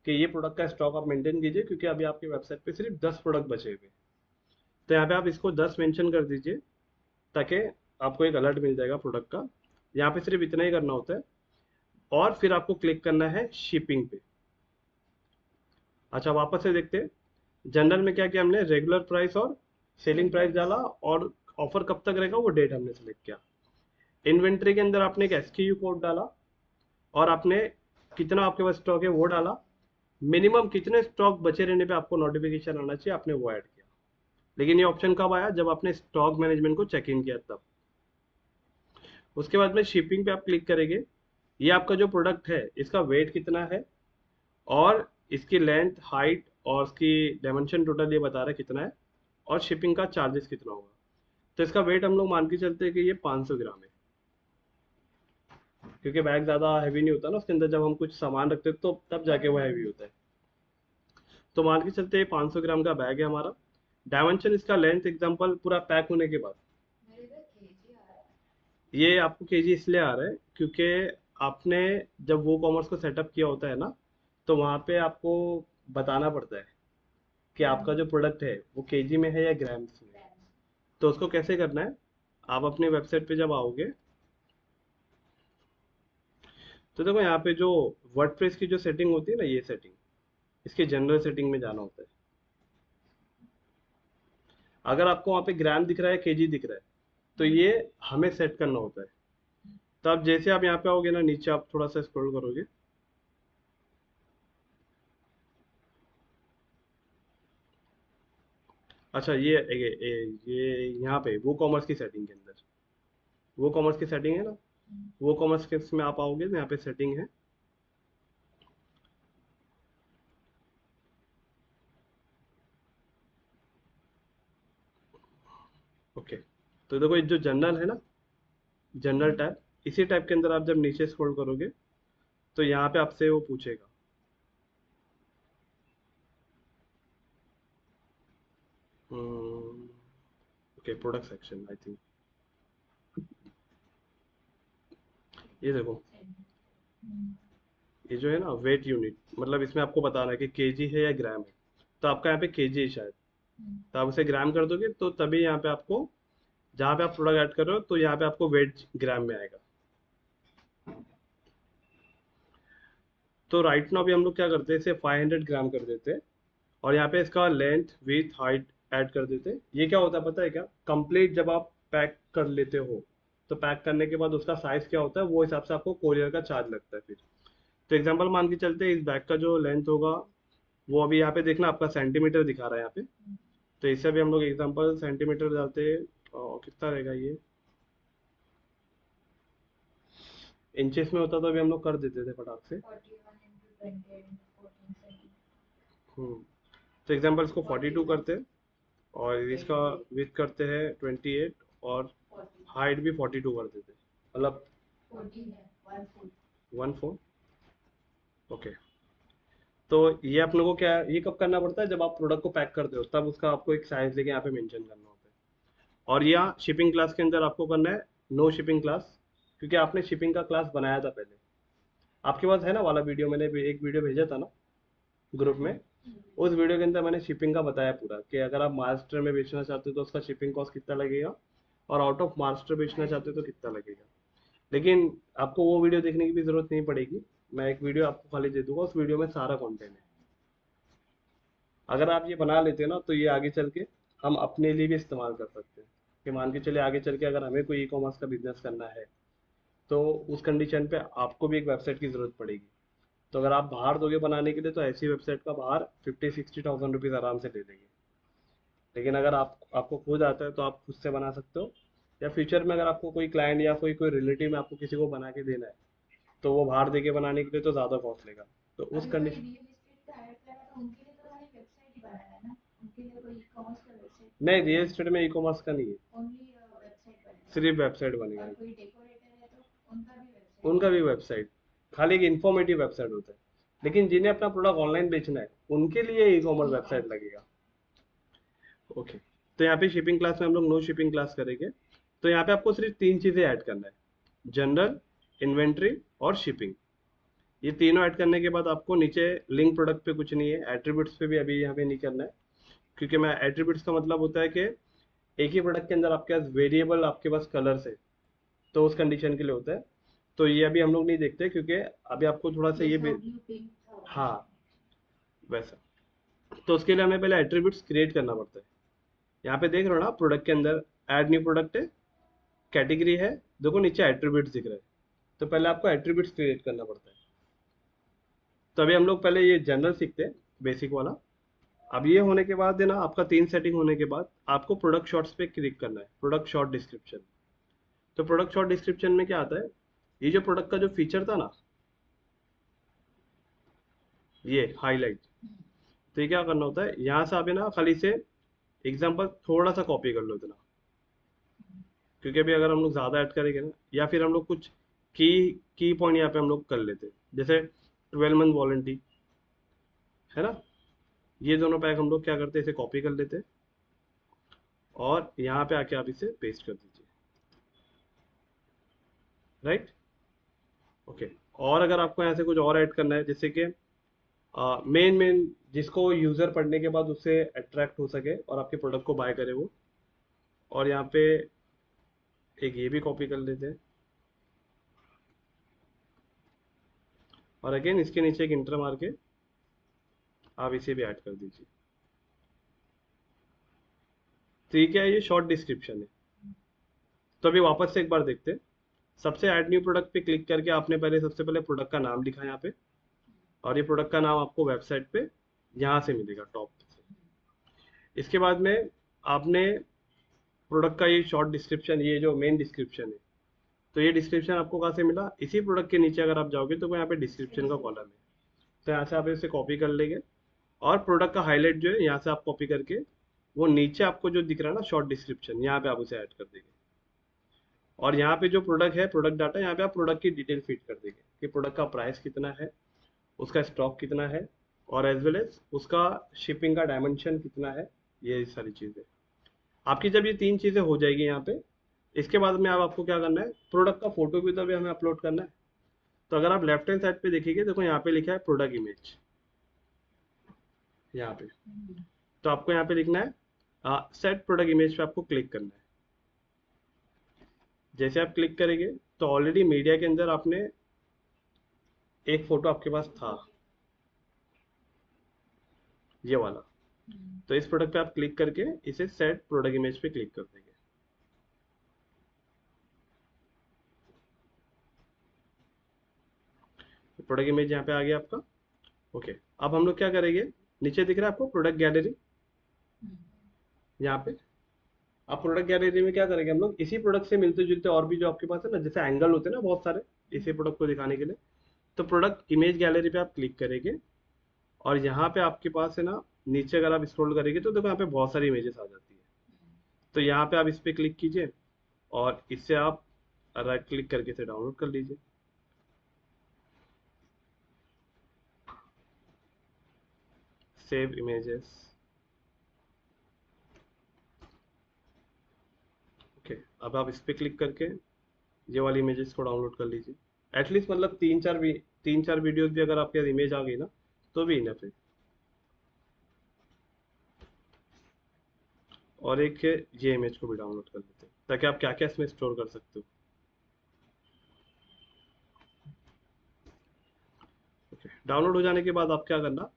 कि ये प्रोडक्ट का स्टॉक आप मेंटेन कीजिए, क्योंकि अभी आपकी वेबसाइट पे सिर्फ 10 प्रोडक्ट बचे हुए। तो यहाँ पे आप इसको 10 मेंशन कर दीजिए, ताकि आपको एक अलर्ट मिल जाएगा प्रोडक्ट का। यहाँ पे सिर्फ इतना ही करना होता है, और फिर आपको क्लिक करना है शिपिंग पे। अच्छा वापस से देखते हैं, जनरल में क्या किया हमने, रेगुलर प्राइस और सेलिंग प्राइस डाला, और ऑफर कब तक रहेगा वो डेट हमने सेलेक्ट किया। इन्वेंट्री के अंदर आपने एक SKU कोड डाला, और आपने कितना आपके पास स्टॉक है वो डाला, मिनिमम कितने स्टॉक बचे रहने पे आपको नोटिफिकेशन आना चाहिए, आपने वो ऐड किया। लेकिन ये ऑप्शन कब आया, जब आपने स्टॉक मैनेजमेंट को चेक इन किया तब। उसके बाद में शिपिंग पे आप क्लिक करेंगे, ये आपका जो प्रोडक्ट है इसका वेट कितना है, और इसकी लेंथ, हाइट और इसकी डायमेंशन टोटल ये बता रहा है कितना है, और शिपिंग का चार्जेस कितना होगा। तो इसका वेट हम लोग मान के चलते हैं कि ये 500 ग्राम है, क्योंकि बैग ज़्यादा हैवी नहीं होता ना, उसके अंदर जब हम कुछ सामान रखते हैं तो तब जाके वो हैवी होता है। तो मान के चलते हैं 500 ग्राम का बैग है हमारा। डायमेंशन इसका लेंथ एग्जांपल पूरा पैक होने के बाद, मेरे इधर केजी आ रहा है। ये आपको केजी इसलिए आ रहा है क्योंकि आपने जब वो कॉमर्स को सेटअप किया होता है ना, तो वहाँ पे आपको बताना पड़ता है कि आपका जो प्रोडक्ट है वो केजी में है या ग्राम्स में है। तो उसको कैसे करना है, आप अपनी वेबसाइट पे जब आओगे, तो देखो यहाँ पे जो वर्डप्रेस की जो सेटिंग होती है ना, ये सेटिंग, इसके जनरल सेटिंग में जाना होता है। अगर आपको वहाँ पे ग्राम दिख रहा है, केजी दिख रहा है, तो ये हमें सेट करना होता है। तो आप जैसे आप यहाँ पे आओगे ना, नीचे आप थोड़ा सा स्क्रॉल करोगे, अच्छा ये यहाँ पे वो कॉमर्स की सेटिंग के अंदर, वो कॉमर्स की सेटिंग है ना, वो कॉमर्स के में आप आओगे तो यहाँ पे सेटिंग है, ओके। तो देखो ये जो जनरल है ना, जनरल टैब, इसी टैब के अंदर आप जब नीचे स्क्रॉल करोगे, तो यहाँ पे आपसे वो पूछेगा, okay product section I think, ये देखो, ये जो है ना वेट यूनिट, मतलब इसमें आपको बताना है कि केजी है या ग्राम है। तो आपका यहाँ पे केजी है शायद, तो आप उसे ग्राम कर दोगे तो तभी यहाँ पे आपको, जहाँ पे आप प्रोडक्ट ऐड कर रहे हो, तो यहाँ पे आपको वेट ग्राम में आएगा। तो राइट नाउ भी हम लोग क्या करते हैं, इसे 500 ग्राम कर देते हैं, और यहाँ पे इसका लेंथ, विथ, हाइट ऐड कर देते। ये क्या होता है पता है क्या, कंप्लीट जब आप पैक कर लेते हो तो पैक करने के बाद उसका साइज क्या होता है वो हिसाब से आपको कोरियर का चार्ज लगता है फिर। तो एग्जांपल मान के चलते हैं इस बैग का जो लेंथ होगा वो अभी यहाँ पे देखना आपका सेंटीमीटर दिखा रहा है यहाँ पे। तो इससे भी हम लोग एग्जांपल सेंटीमीटर डालते हैं और कितना रहेगा ये, इंचेस में होता तो अभी हम लोग कर देते थे फटाक से। 41 into 20 into 14 centimeter. तो एग्जांपल इसको 42 करते हैं और इसका विथ करते हैं 28 और 40. हाइट भी 42 कर देते हैं, मतलब 14 है 1 foot. 1/4। ओके, तो ये आप लोगों को क्या, ये कब करना पड़ता है, जब आप प्रोडक्ट को पैक करते हो तब उसका आपको एक साइज लेके यहाँ पे मेंशन करना होता है। और यहाँ शिपिंग क्लास के अंदर आपको करना है नो शिपिंग क्लास, क्योंकि आपने शिपिंग का क्लास बनाया था पहले। आपके पास है ना वाला वीडियो, मैंने एक वीडियो भेजा था ना ग्रुप में, उस वीडियो के अंदर मैंने शिपिंग का बताया पूरा कि अगर आप महाराष्ट्र में बेचना चाहते हो तो उसका शिपिंग कॉस्ट कितना लगेगा और आउट ऑफ महाराष्ट्र बेचना चाहते हो तो कितना लगेगा। लेकिन आपको वो वीडियो देखने की भी जरूरत नहीं पड़ेगी, मैं एक वीडियो आपको खाली दे दूंगा, उस वीडियो में सारा कंटेंट है। अगर आप ये बना लेते हो ना तो ये आगे चल के हम अपने लिए भी इस्तेमाल कर सकते हैं कि मान के चले आगे चल के अगर हमें कोई ई कॉमर्स का बिजनेस करना है तो उस कंडीशन पे आपको भी एक वेबसाइट की ज़रूरत पड़ेगी। तो अगर आप बाहर दोगे बनाने के लिए तो ऐसी वेबसाइट का बाहर 50-60,000 रुपीज़ आराम से ले लेंगे। लेकिन अगर आपको खुद आता है तो आप खुद से बना सकते हो, या फ्यूचर में अगर आपको कोई क्लाइंट या कोई रिलेटिव में आपको किसी को बना के देना है तो वो बाहर दे के बनाने के लिए तो ज़्यादा कॉस्ट लेगा। तो उस अभी कोई कंडीशन, रियल एस्टेट का ऐड करेगा तो उनके लिए तो हमारी वेबसाइट ही बनाना है ना, उनके लिए कोई ई-कॉमर्स का वेबसाइट नहीं रियल एस्टेट में ई कॉमर्स का नहीं है, ओनली वेबसाइट बनेगा. सिर्फ वेबसाइट बनेगा। और कोई डेकोरेटर है तो उनका भी वेबसाइट खाली एक इन्फॉर्मेटिव वेबसाइट होता है, लेकिन जिन्हें अपना प्रोडक्ट ऑनलाइन बेचना है उनके लिए ई कॉमर्स वेबसाइट लगेगा। ओके, तो यहाँ पे शिपिंग क्लास में हम लोग नो शिपिंग क्लास करेंगे। तो यहाँ पे आपको सिर्फ 3 चीज़ें ऐड करना है, जनरल, इन्वेंट्री और शिपिंग। ये तीनों ऐड करने के बाद आपको नीचे लिंक प्रोडक्ट पे कुछ नहीं है, एट्रीब्यूट्स पे भी अभी यहाँ पे नहीं करना है, क्योंकि मैं एट्रीब्यूट्स का मतलब होता है कि एक ही प्रोडक्ट के अंदर आपके पास वेरिएबल, आपके पास कलर्स है, तो उस कंडीशन के लिए होता है। तो ये अभी हम लोग नहीं देखते क्योंकि अभी आपको थोड़ा सा ये हाँ वैसा। तो उसके लिए हमें पहले एट्रीब्यूट्स क्रिएट करना पड़ता है। यहाँ पे देख रहे हो ना प्रोडक्ट के अंदर ऐड न्यू प्रोडक्ट है, कैटेगरी है, देखो नीचे एट्रीब्यूट्स दिख रहा है, तो पहले आपको एट्रीब्यूट्स क्रिएट करना पड़ता है। तो अभी हम लोग पहले ये जनरल सीखते हैं, बेसिक वाला। अब ये होने के बाद है ना, आपका 3 सेटिंग होने के बाद आपको प्रोडक्ट शॉर्ट्स पे क्लिक करना है, प्रोडक्ट शॉर्ट डिस्क्रिप्शन। तो प्रोडक्ट शॉर्ट डिस्क्रिप्शन में क्या आता है, ये जो प्रोडक्ट का जो फीचर था ना, ये हाईलाइट, तो ये क्या करना होता है, यहाँ से आप है ना खाली से एग्जांपल थोड़ा सा कॉपी कर लो इतना, क्योंकि अभी अगर हम लोग ज़्यादा ऐड करेंगे ना, या फिर हम लोग कुछ की की पॉइंट यहाँ पे हम लोग कर लेते हैं, जैसे 12 मंथ वारंटी है ना, ये दोनों पैक हम लोग क्या करते हैं, इसे कॉपी कर लेते हैं और यहाँ पे आके आप इसे पेस्ट कर दीजिए, राइट। ओके, और अगर आपको यहाँ से कुछ और ऐड करना है, जैसे कि मेन जिसको यूज़र पढ़ने के बाद उससे अट्रैक्ट हो सके और आपके प्रोडक्ट को बाय करे वो, और यहाँ पे एक ये भी कॉपी कर लेते हैं और अगेन इसके नीचे एक इंटर मार के आप इसे भी ऐड कर दीजिए। तो ये क्या है, ये शॉर्ट डिस्क्रिप्शन है। तो अभी वापस से एक बार देखते हैं। सबसे ऐड न्यू प्रोडक्ट पे क्लिक करके आपने पहले सबसे पहले प्रोडक्ट का नाम लिखा यहाँ पे, और ये प्रोडक्ट का नाम आपको वेबसाइट पे यहाँ से मिलेगा टॉप से। इसके बाद में आपने प्रोडक्ट का ये शॉर्ट डिस्क्रिप्शन, ये जो मेन डिस्क्रिप्शन है, तो ये डिस्क्रिप्शन आपको कहाँ से मिला, इसी प्रोडक्ट के नीचे अगर आप जाओगे तो यहाँ पे डिस्क्रिप्शन का कॉलम है, तो यहाँ से आप इसे कॉपी कर लेंगे और प्रोडक्ट का हाईलाइट जो है यहाँ से आप कॉपी करके वो नीचे आपको जो दिख रहा है ना शॉर्ट डिस्क्रिप्शन, यहाँ पे आप उसे ऐड कर देंगे। और यहाँ पे जो प्रोडक्ट है, प्रोडक्ट डाटा, यहाँ पे आप प्रोडक्ट की डिटेल फीड कर देंगे कि प्रोडक्ट का प्राइस कितना है, उसका स्टॉक कितना है, और एज वेल एज उसका शिपिंग का डायमेंशन कितना है, ये सारी चीज़ें। आपकी जब ये 3 चीज़ें हो जाएगी यहाँ पे, इसके बाद में अब आपको क्या करना है, प्रोडक्ट का फोटो भी तो अभी हमें अपलोड करना है। तो अगर आप लेफ्ट हैंड साइड पे देखिए, देखो यहाँ पे लिखा है प्रोडक्ट इमेज, यहाँ पे, तो आपको यहाँ पे लिखना है सेट प्रोडक्ट इमेज पे आपको क्लिक करना है। जैसे आप क्लिक करेंगे तो ऑलरेडी मीडिया के अंदर आपने एक फोटो आपके पास था, ये वाला, तो इस प्रोडक्ट पे आप क्लिक करके इसे सेट प्रोडक्ट इमेज पे क्लिक कर देंगे। प्रोडक्ट इमेज यहाँ पे आ गया आपका। ओके, अब हम लोग क्या करेंगे, नीचे दिख रहा है आपको प्रोडक्ट गैलरी, यहाँ पे आप प्रोडक्ट गैलरी में क्या करेंगे, हम लोग इसी प्रोडक्ट से मिलते जुलते और भी जो आपके पास है ना, जैसे एंगल होते हैं ना बहुत सारे इसी प्रोडक्ट को दिखाने के लिए, तो प्रोडक्ट इमेज गैलरी पे आप क्लिक करेंगे और यहाँ पे आपके पास है ना, नीचे अगर आप स्क्रॉल करेंगे तो देखो यहाँ पे बहुत सारी इमेजेस आ जाती है। तो यहाँ पे आप इस पे क्लिक कीजिए और इससे आप राइट क्लिक करके इसे डाउनलोड कर लीजिए। Save images. ओके, अब आप इस पे क्लिक करके ये वाली इमेजेस को डाउनलोड कर लीजिए। एटलीस्ट मतलब तीन चार वीडियोस भी अगर आपके इमेज आ गई ना तो भी इनफ है। और एक है, ये इमेज को भी डाउनलोड कर लेते हैं ताकि आप क्या क्या इसमें स्टोर कर सकते हो। ओके, डाउनलोड हो जाने के बाद आप क्या करना,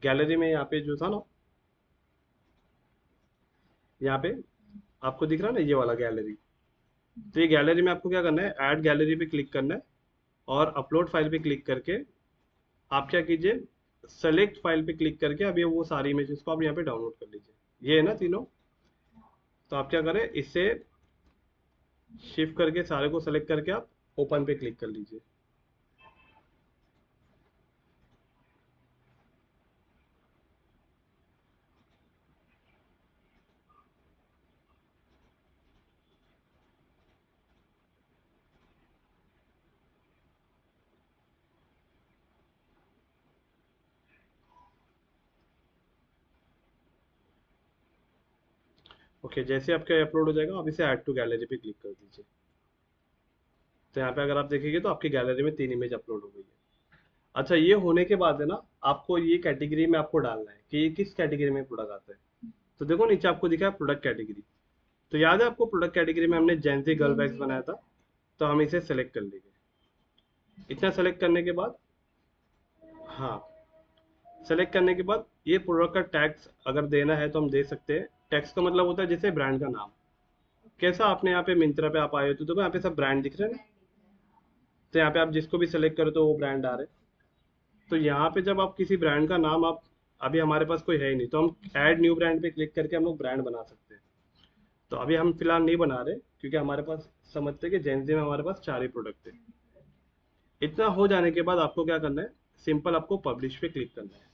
गैलरी में यहाँ पे जो था ना, यहाँ पे आपको दिख रहा है ना ये वाला गैलरी, तो ये गैलरी में आपको क्या करना है, ऐड गैलरी पे क्लिक करना है और अपलोड फाइल पे क्लिक करके आप क्या कीजिए, सेलेक्ट फाइल पे क्लिक करके अब ये वो सारी इमेजेस को आप यहाँ पे डाउनलोड कर लीजिए। ये है ना तीनों, तो आप क्या करें, इससे शिफ्ट करके सारे को सेलेक्ट करके आप ओपन पे क्लिक कर लीजिए। ओके, जैसे आपका अपलोड हो जाएगा आप इसे ऐड टू गैलरी पे क्लिक कर दीजिए। तो यहाँ पे अगर आप देखेंगे तो आपकी गैलरी में 3 इमेज अपलोड हो गई है। अच्छा, ये होने के बाद है ना, आपको ये कैटेगरी में आपको डालना है कि ये किस कैटेगरी में प्रोडक्ट आता है। तो देखो नीचे आपको दिखा है प्रोडक्ट कैटेगरी, तो याद है आपको प्रोडक्ट कैटेगरी में हमने जेंजी गर्ल बैग्स बनाया था, तो हम इसे सेलेक्ट कर लेंगे। इतना सेलेक्ट करने के बाद, हाँ, सेलेक्ट करने के बाद ये प्रोडक्ट का टैक्स अगर देना है तो हम दे सकते हैं। टैक्स का मतलब होता है जैसे ब्रांड का नाम, कैसा आपने यहाँ पे मिंत्रा पे आप आए हो तो देखो यहाँ पे सब ब्रांड दिख रहे हैं ना, तो यहाँ पे आप जिसको भी सेलेक्ट करो तो वो ब्रांड आ रहे हैं। तो यहाँ पे जब आप किसी ब्रांड का नाम आप, अभी हमारे पास कोई है ही नहीं, तो हम ऐड न्यू ब्रांड पे क्लिक करके हम लोग ब्रांड बना सकते हैं। तो अभी हम फिलहाल नहीं बना रहे क्योंकि हमारे पास समझते हैं कि जेंजी में हमारे पास 4 ही प्रोडक्ट है। इतना हो जाने के बाद आपको क्या करना है, सिंपल आपको पब्लिश पे क्लिक करना है।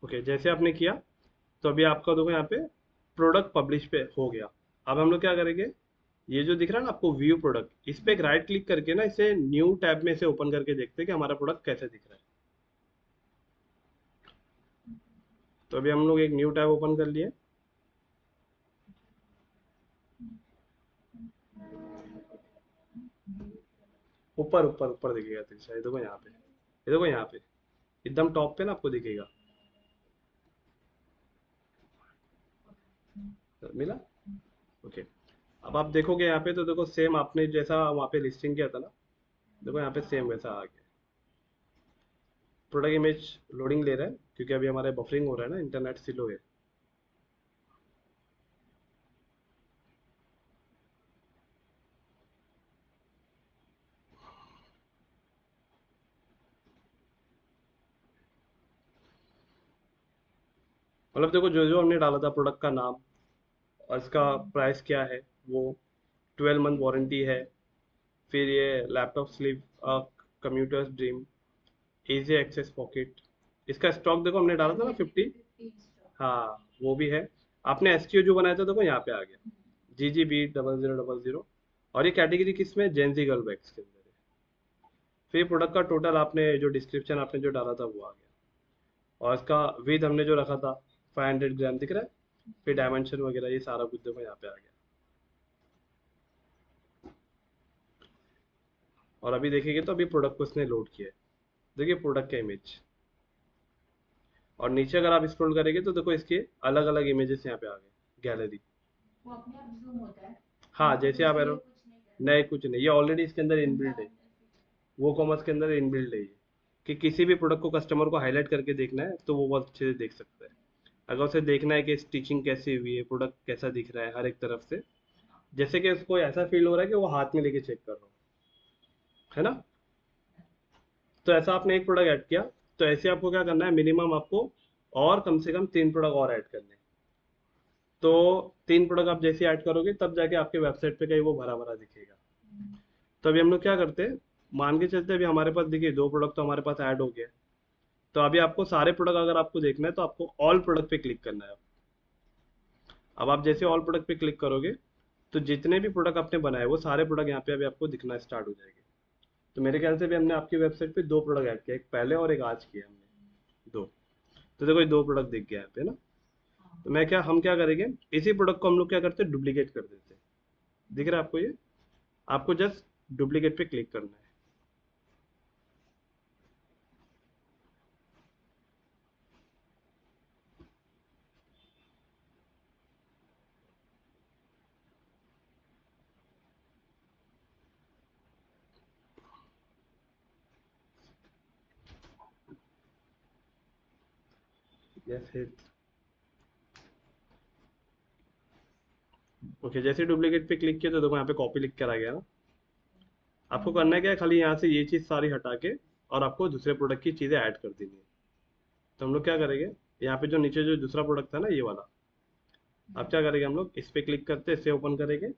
ओके, जैसे आपने किया तो अभी आपका देखो यहाँ पे प्रोडक्ट पब्लिश पे हो गया। अब हम लोग क्या करेंगे, ये जो दिख रहा है ना आपको व्यू प्रोडक्ट, इस पे एक राइट क्लिक करके ना इसे न्यू टैब में से ओपन करके देखते हैं कि हमारा प्रोडक्ट कैसे दिख रहा है। तो अभी हम लोग एक न्यू टैब ओपन कर लिए। ऊपर ऊपर ऊपर दिखेगा तिरछा, ये देखो यहाँ पे, ये देखो यहाँ पे एकदम टॉप पे ना आपको दिखेगा। मिला। ओके, अब आप देखोगे यहाँ पे तो देखो सेम आपने जैसा वहाँ पे लिस्टिंग किया था ना, देखो यहाँ पे सेम वैसा आ गया। प्रोडक्ट इमेज लोडिंग ले रहा है क्योंकि अभी हमारे बफरिंग हो रहा है ना, इंटरनेट स्लो है। मतलब देखो जो जो हमने डाला था प्रोडक्ट का नाम और इसका प्राइस क्या है, वो 12 मंथ वारंटी है, फिर ये laptop sleep, commuters dream, easy access pocket, इसका स्टॉक देखो हमने डाला था ना 50। 15 स्टॉक। हाँ, वो भी है। आपने एसटीओ जो बनाया था देखो यहाँ पे आ गया, GGB0000। और ये कैटेगरी किस में, जेंजी गर्ल बैग्स के अंदर है। फिर प्रोडक्ट का टोटल आपने जो डिस्क्रिप्शन आपने जो डाला था वो आ गया, और इसका विद हमने जो रखा था 500 ग्राम दिख रहा है, फिर डायमेंशन वगैरह ये सारा कुछ देखो यहाँ पे आ गया। और अभी देखेंगे तो अभी प्रोडक्ट को इसने लोड किया है, देखिए प्रोडक्ट का इमेज। और नीचे अगर आप स्क्रॉल करेंगे तो देखो इसके अलग अलग इमेजेस यहाँ पे आ गए गैलरी। वो अपने आप जूम होता है, हाँ हमको जैसे तो आप उसके एरो, लिए कुछ नहीं करना। नहीं कुछ नहीं, ये ऑलरेडी इसके अंदर उनका इनबिल्ट है। अंदर फीचर। वो कॉमर्स के अंदर इनबिल्ट है ये, कि किसी भी प्रोडक्ट को कस्टमर को हाईलाइट करके देखना है तो वो बहुत अच्छे से देख सकता है। अगर उसे देखना है कि स्टिचिंग कैसी हुई है, प्रोडक्ट कैसा दिख रहा है हर एक तरफ से, जैसे कि उसको ऐसा फील हो रहा है कि वो हाथ में लेके चेक कर रहा हो, है ना। तो ऐसा आपने एक प्रोडक्ट ऐड किया, तो ऐसे आपको क्या करना है, मिनिमम आपको और कम से कम 3 प्रोडक्ट और ऐड करने हैं। तो 3 प्रोडक्ट आप जैसे ऐड करोगे तब जाके आपके वेबसाइट पे कहीं वो भरा भरा दिखेगा। तो अभी हम लोग क्या करते हैं, मान के चलते अभी हमारे पास देखिए 2 प्रोडक्ट तो हमारे पास ऐड हो गया। तो अभी आपको सारे प्रोडक्ट अगर आपको देखना है तो आपको ऑल प्रोडक्ट पे क्लिक करना है। अब आप जैसे ऑल प्रोडक्ट पे क्लिक करोगे तो जितने भी प्रोडक्ट आपने बनाए वो सारे प्रोडक्ट यहाँ पे अभी आपको दिखना स्टार्ट हो जाएंगे। तो मेरे ख्याल से भी हमने आपकी वेबसाइट पे 2 प्रोडक्ट ऐड किया, एक पहले और एक आज किया हमने, 2। तो देखो ये 2 प्रोडक्ट दिख गया यहाँ पे ना। तो मैं क्या हम क्या करेंगे, इसी प्रोडक्ट को हम लोग क्या करते हैं, डुप्लीकेट कर देते हैं। दिख रहा है आपको ये, आपको जस्ट डुप्लीकेट पे क्लिक करना है। Yes hit. ओके, जैसे डुप्लीकेट पे क्लिक किया तो देखो यहाँ पे कॉपी लिख कर आ गया ना। आपको करना है क्या है, खाली यहाँ से ये चीज़ सारी हटा के और आपको दूसरे प्रोडक्ट की चीज़ें ऐड कर देनी है। तो हम लोग क्या करेंगे, यहाँ पे जो नीचे जो दूसरा प्रोडक्ट था ना ये वाला, अब क्या करेंगे हम लोग इस पे क्लिक करते इसे ओपन करेंगे।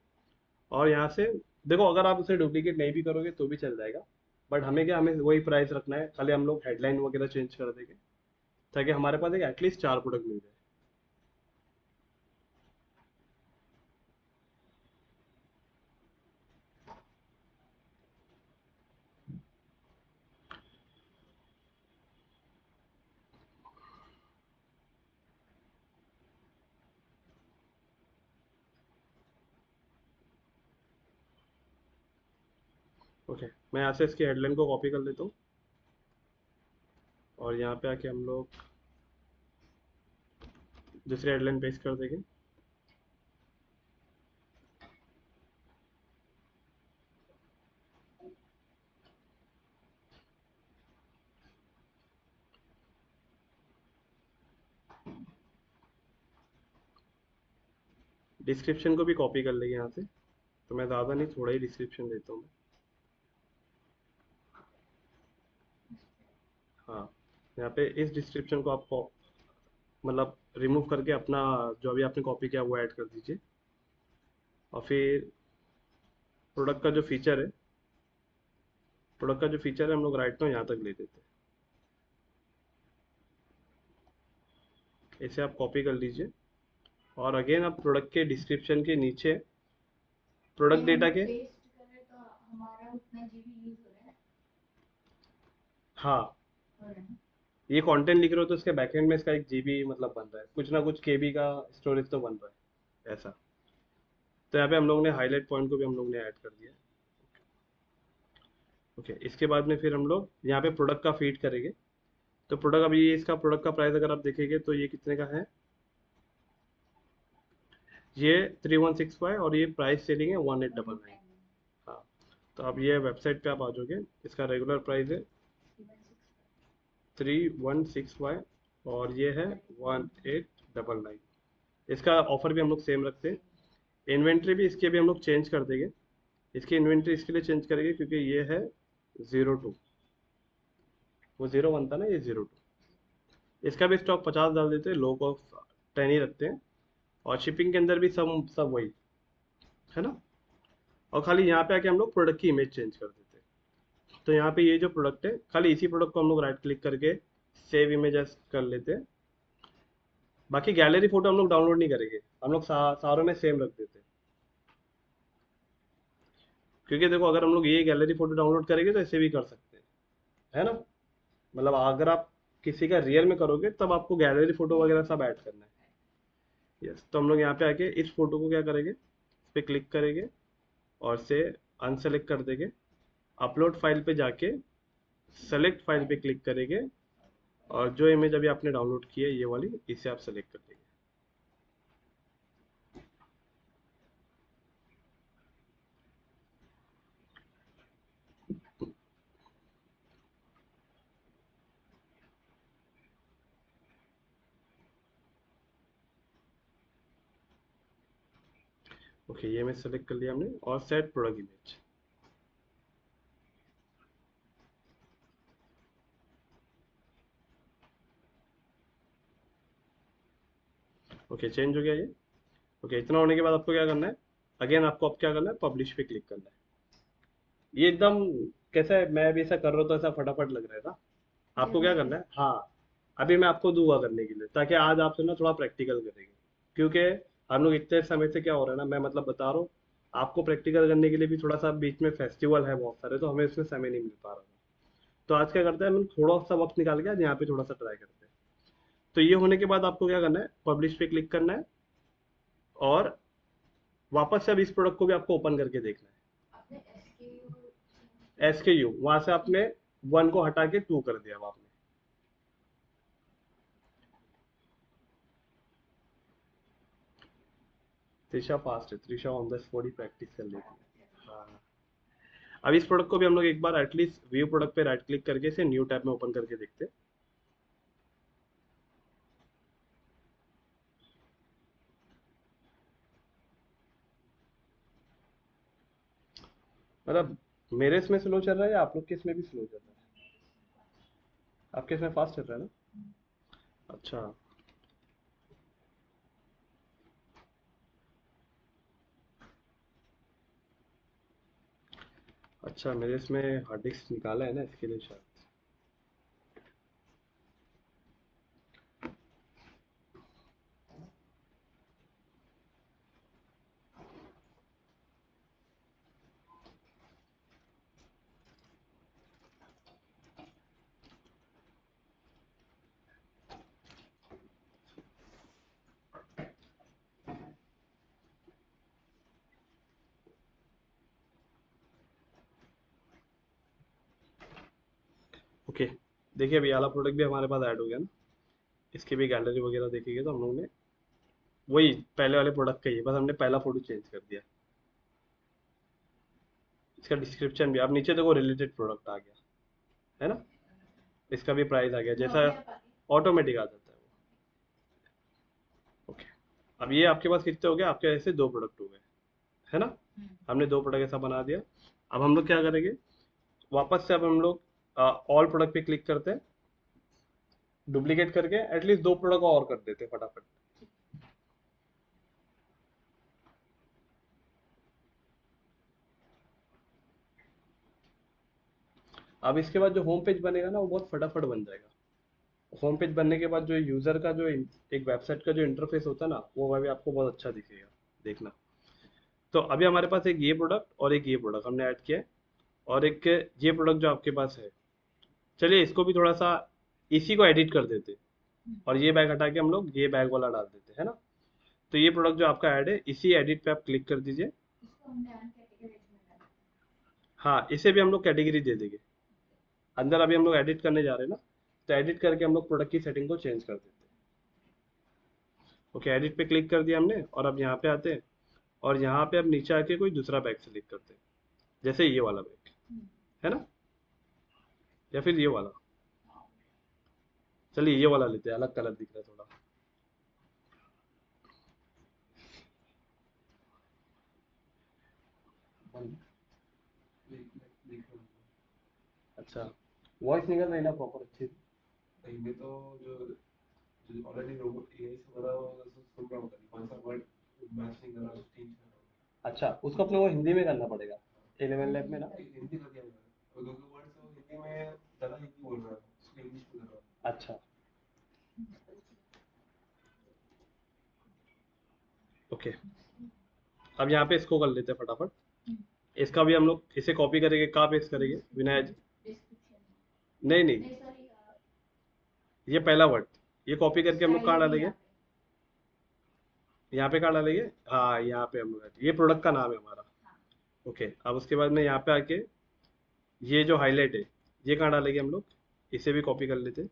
और यहाँ से देखो अगर आप उसे डुप्लीकेट नहीं भी करोगे तो भी चल जाएगा। बट हमें क्या, हमें वही प्राइस रखना है, खाली हम लोग हेडलाइन वगैरह चेंज कर देंगे ताकि हमारे पास एक एटलीस्ट 4 प्रोडक्ट मिल जाए। ओके, मैं यहाँ से इसकी हेडलाइन को कॉपी कर लेता हूँ और यहाँ पे आके हम लोग दूसरी हेडलाइन पेस्ट कर देंगे। डिस्क्रिप्शन को भी कॉपी कर लेंगे यहाँ से, तो मैं ज़्यादा नहीं थोड़ा ही डिस्क्रिप्शन देता हूँ। हाँ, यहाँ पे इस डिस्क्रिप्शन को आप मतलब रिमूव करके अपना जो अभी आपने कॉपी किया वो ऐड कर दीजिए। और फिर प्रोडक्ट का जो फीचर है, प्रोडक्ट का जो फीचर है हम लोग राइट नाउ यहाँ तक ले देते हैं। इसे आप कॉपी कर लीजिए और अगेन आप प्रोडक्ट के डिस्क्रिप्शन के नीचे प्रोडक्ट ये हम डेटा लोग के, पेस्ट करें तो हमारा उतना जीबी यूज हो रहा है। हाँ हो रहा है ना? ये कंटेंट लिख रहे हो तो इसके बैकएंड में इसका 1 GB मतलब बन रहा है, कुछ ना कुछ केबी का स्टोरेज तो बन रहा है ऐसा। तो यहाँ पे हम लोग ने हाईलाइट पॉइंट को भी हम लोग ने ऐड कर दिया। ओके, इसके बाद में फिर हम लोग यहाँ पे प्रोडक्ट का फीड करेंगे। तो प्रोडक्ट अभी ये इसका प्रोडक्ट का प्राइस अगर आप देखेंगे तो ये कितने का है, ये 3165 और ये प्राइस सेलिंग है 1899। हाँ, तो अब ये वेबसाइट पे आप आ जाओगे, इसका रेगुलर प्राइस है 3165 और ये है 1899। इसका ऑफर भी हम लोग सेम रखते हैं। इन्वेंट्री भी इसके भी हम लोग चेंज कर देंगे। इसकी इन्वेंट्री इसके लिए चेंज करेंगे क्योंकि ये है 02, वो 01 था ना, ये 02। इसका भी स्टॉक 50 डाल देते हैं, लो कॉस्ट 10 ही रखते हैं। और शिपिंग के अंदर भी सब सब वही है ना। और खाली यहाँ पे आके हम लोग प्रोडक्ट की इमेज चेंज कर देते हैं। तो यहाँ पे ये जो प्रोडक्ट है, खाली इसी प्रोडक्ट को हम लोग राइट क्लिक करके सेव इमेज एज कर लेते हैं। बाकी गैलरी फोटो हम लोग डाउनलोड नहीं करेंगे, हम लोग सारों में सेम रख देते हैं। क्योंकि देखो अगर हम लोग ये गैलरी फोटो डाउनलोड करेंगे तो ऐसे भी कर सकते हैं, है ना। मतलब अगर आप किसी का रियल में करोगे तब आपको गैलरी फोटो वगैरह सब ऐड करना है। यस, तो हम लोग यहाँ पे आके इस फोटो को क्या करेंगे, इस पे क्लिक करेंगे और से अनसेलेक्ट कर देंगे। अपलोड फाइल पे जाके सेलेक्ट फाइल पे क्लिक करेंगे और जो इमेज अभी आपने डाउनलोड की है ये वाली, इसे आप सेलेक्ट कर लेंगे। ओके, ये इमेज सेलेक्ट कर लिया हमने और set product image. Okay, change हो गया ये। ओके, इतना होने के बाद आपको क्या करना है, अगेन आपको अब क्या करना है, पब्लिश पे क्लिक करना है। ये एकदम कैसा है, मैं अभी ऐसा कर रहा हूँ तो ऐसा फटाफट लग रहा है ना। आपको क्या करना है, हाँ, अभी मैं आपको दूंगा करने के लिए, ताकि आज आपसे ना थोड़ा प्रैक्टिकल करेंगे। क्योंकि हम लोग इतने समय से क्या हो रहा है ना, मैं मतलब बता रहा हूँ, आपको प्रैक्टिकल करने के लिए भी थोड़ा सा बीच में फेस्टिवल है बहुत सारे, तो हमें इसमें समय नहीं मिल पा रहा था। तो आज क्या करते हैं, हम थोड़ा सा वक्त निकाल के आज यहाँ पे थोड़ा सा ट्राई करते हैं। तो ये होने के बाद आपको क्या करना है, पब्लिश पे क्लिक करना है और वापस से अब इस प्रोडक्ट को भी आपको ओपन करके देखना आपने SKU है। SKU वहां से आपने 1 को हटा के 2 कर दिया अब आपने। त्रिशा फास्ट है, Trisha on the spot he practice कर लेती है। हाँ, अब इस प्रोडक्ट को भी हम लोग एक बार एटलीस्ट व्यू प्रोडक्ट पे राइट क्लिक करके इसे न्यू टैब में ओपन करके देखते हैं। मतलब मेरे इसमें स्लो चल रहा है या आप लोग के इसमें भी स्लो चल रहा है? आपके इसमें फास्ट चल रहा है ना? अच्छा। अच्छा, मेरे इसमें हार्ड डिस्क निकाला है ना, इसके लिए शायद। ओके, देखिए अभी ये वाला प्रोडक्ट भी हमारे पास ऐड हो गया ना। इसकी भी गैलरी वगैरह देखेंगे तो हम लोग ने वही पहले वाले प्रोडक्ट का ही है, बस हमने पहला फोटो चेंज कर दिया। इसका डिस्क्रिप्शन भी आप नीचे देखो, रिलेटेड प्रोडक्ट आ गया है ना। इसका भी प्राइस आ गया, इसमें जैसा अपने आप आ गया। ऑटोमेटिक आ जाता है वो। ओके, अब ये आपके पास कितने हो गए, आपके ऐसे 2 प्रोडक्ट हो गए, है ना। हमने 2 प्रोडक्ट ऐसा बना दिया। अब हम लोग क्या करेंगे, वापस से अब हम लोग ऑल प्रोडक्ट पे क्लिक करते हैं, डुप्लीकेट करके एटलीस्ट 2 प्रोडक्ट और कर देते हैं फटाफट। अब इसके बाद जो होम पेज बनेगा ना, वो बहुत फटाफट बन जाएगा। होम पेज बनने के बाद जो यूजर का जो एक वेबसाइट का जो इंटरफेस होता है ना, वो भी आपको बहुत अच्छा दिखेगा, देखना। तो अभी हमारे पास एक ये प्रोडक्ट और एक ये प्रोडक्ट हमने ऐड किया है, और एक ये प्रोडक्ट जो आपके पास है। चलिए इसको भी थोड़ा सा इसी को एडिट कर देते, और ये बैग हटा के हम लोग ये बैग वाला डाल देते है ना। तो ये प्रोडक्ट जो आपका ऐड है, इसी एडिट पे आप क्लिक कर दीजिए। इसको हमने अनकैटेगराइज में डाला। हाँ, इसे भी हम लोग कैटेगरी दे देंगे। अंदर अभी हम लोग एडिट करने जा रहे हैं ना, तो एडिट करके हम लोग प्रोडक्ट की सेटिंग को चेंज कर देते हैं। ओके, एडिट पे क्लिक कर दिया हमने, और अब यहाँ पे आते हैं, और यहाँ पे अब नीचे आके कोई दूसरा बैग सेलेक्ट करते हैं, जैसे ये वाला बैग, है ना, या फिर ये वाला। चलिए ये वाला लेते हैं, अलग कलर दिख रहा है थोड़ा। अच्छा, वॉइस निकल रही ना प्रॉपर अच्छी से? नहीं मैं तो जो जो ऑलरेडी रोबोट एआई से बना हुआ है, उसको सुन रहा हूँ, कौन सा वर्ड मैच नहीं कर रहा, चेंज कर रहा अच्छा, उसको अपने को हिंदी में करना पड़ेगा, 11 लैब में ना। हूँ। हिंदी कर दिया मैंने, और दूसरे वर्ड से वो हिंदी में ज़्यादा हिंदी बोल रहा है, उसको इंग्लिश में कर रहा हूँ। अच्छा, ओके, अब यहाँ पे इसको कर लेते हैं फटाफट। इसका भी हम लोग इसे कॉपी करेंगे, कहाँ पेस्ट करेंगे विनय जी? डिस्क्रिप्शन नहीं नहीं, नहीं सॉरी ये पहला वर्ड, ये कॉपी करके हम लोग कहाँ स्टाइल भी डालेंगे? यहाँ यहाँ पे कहाँ डालेंगे? हाँ, यहाँ पे हम लोग, ये प्रोडक्ट का नाम है हमारा। ओके, अब उसके बाद में यहाँ पे आके ये जो हाईलाइट है, ये कहाँ डालेंगे हम लोग? इसे भी कॉपी कर लेते हैं।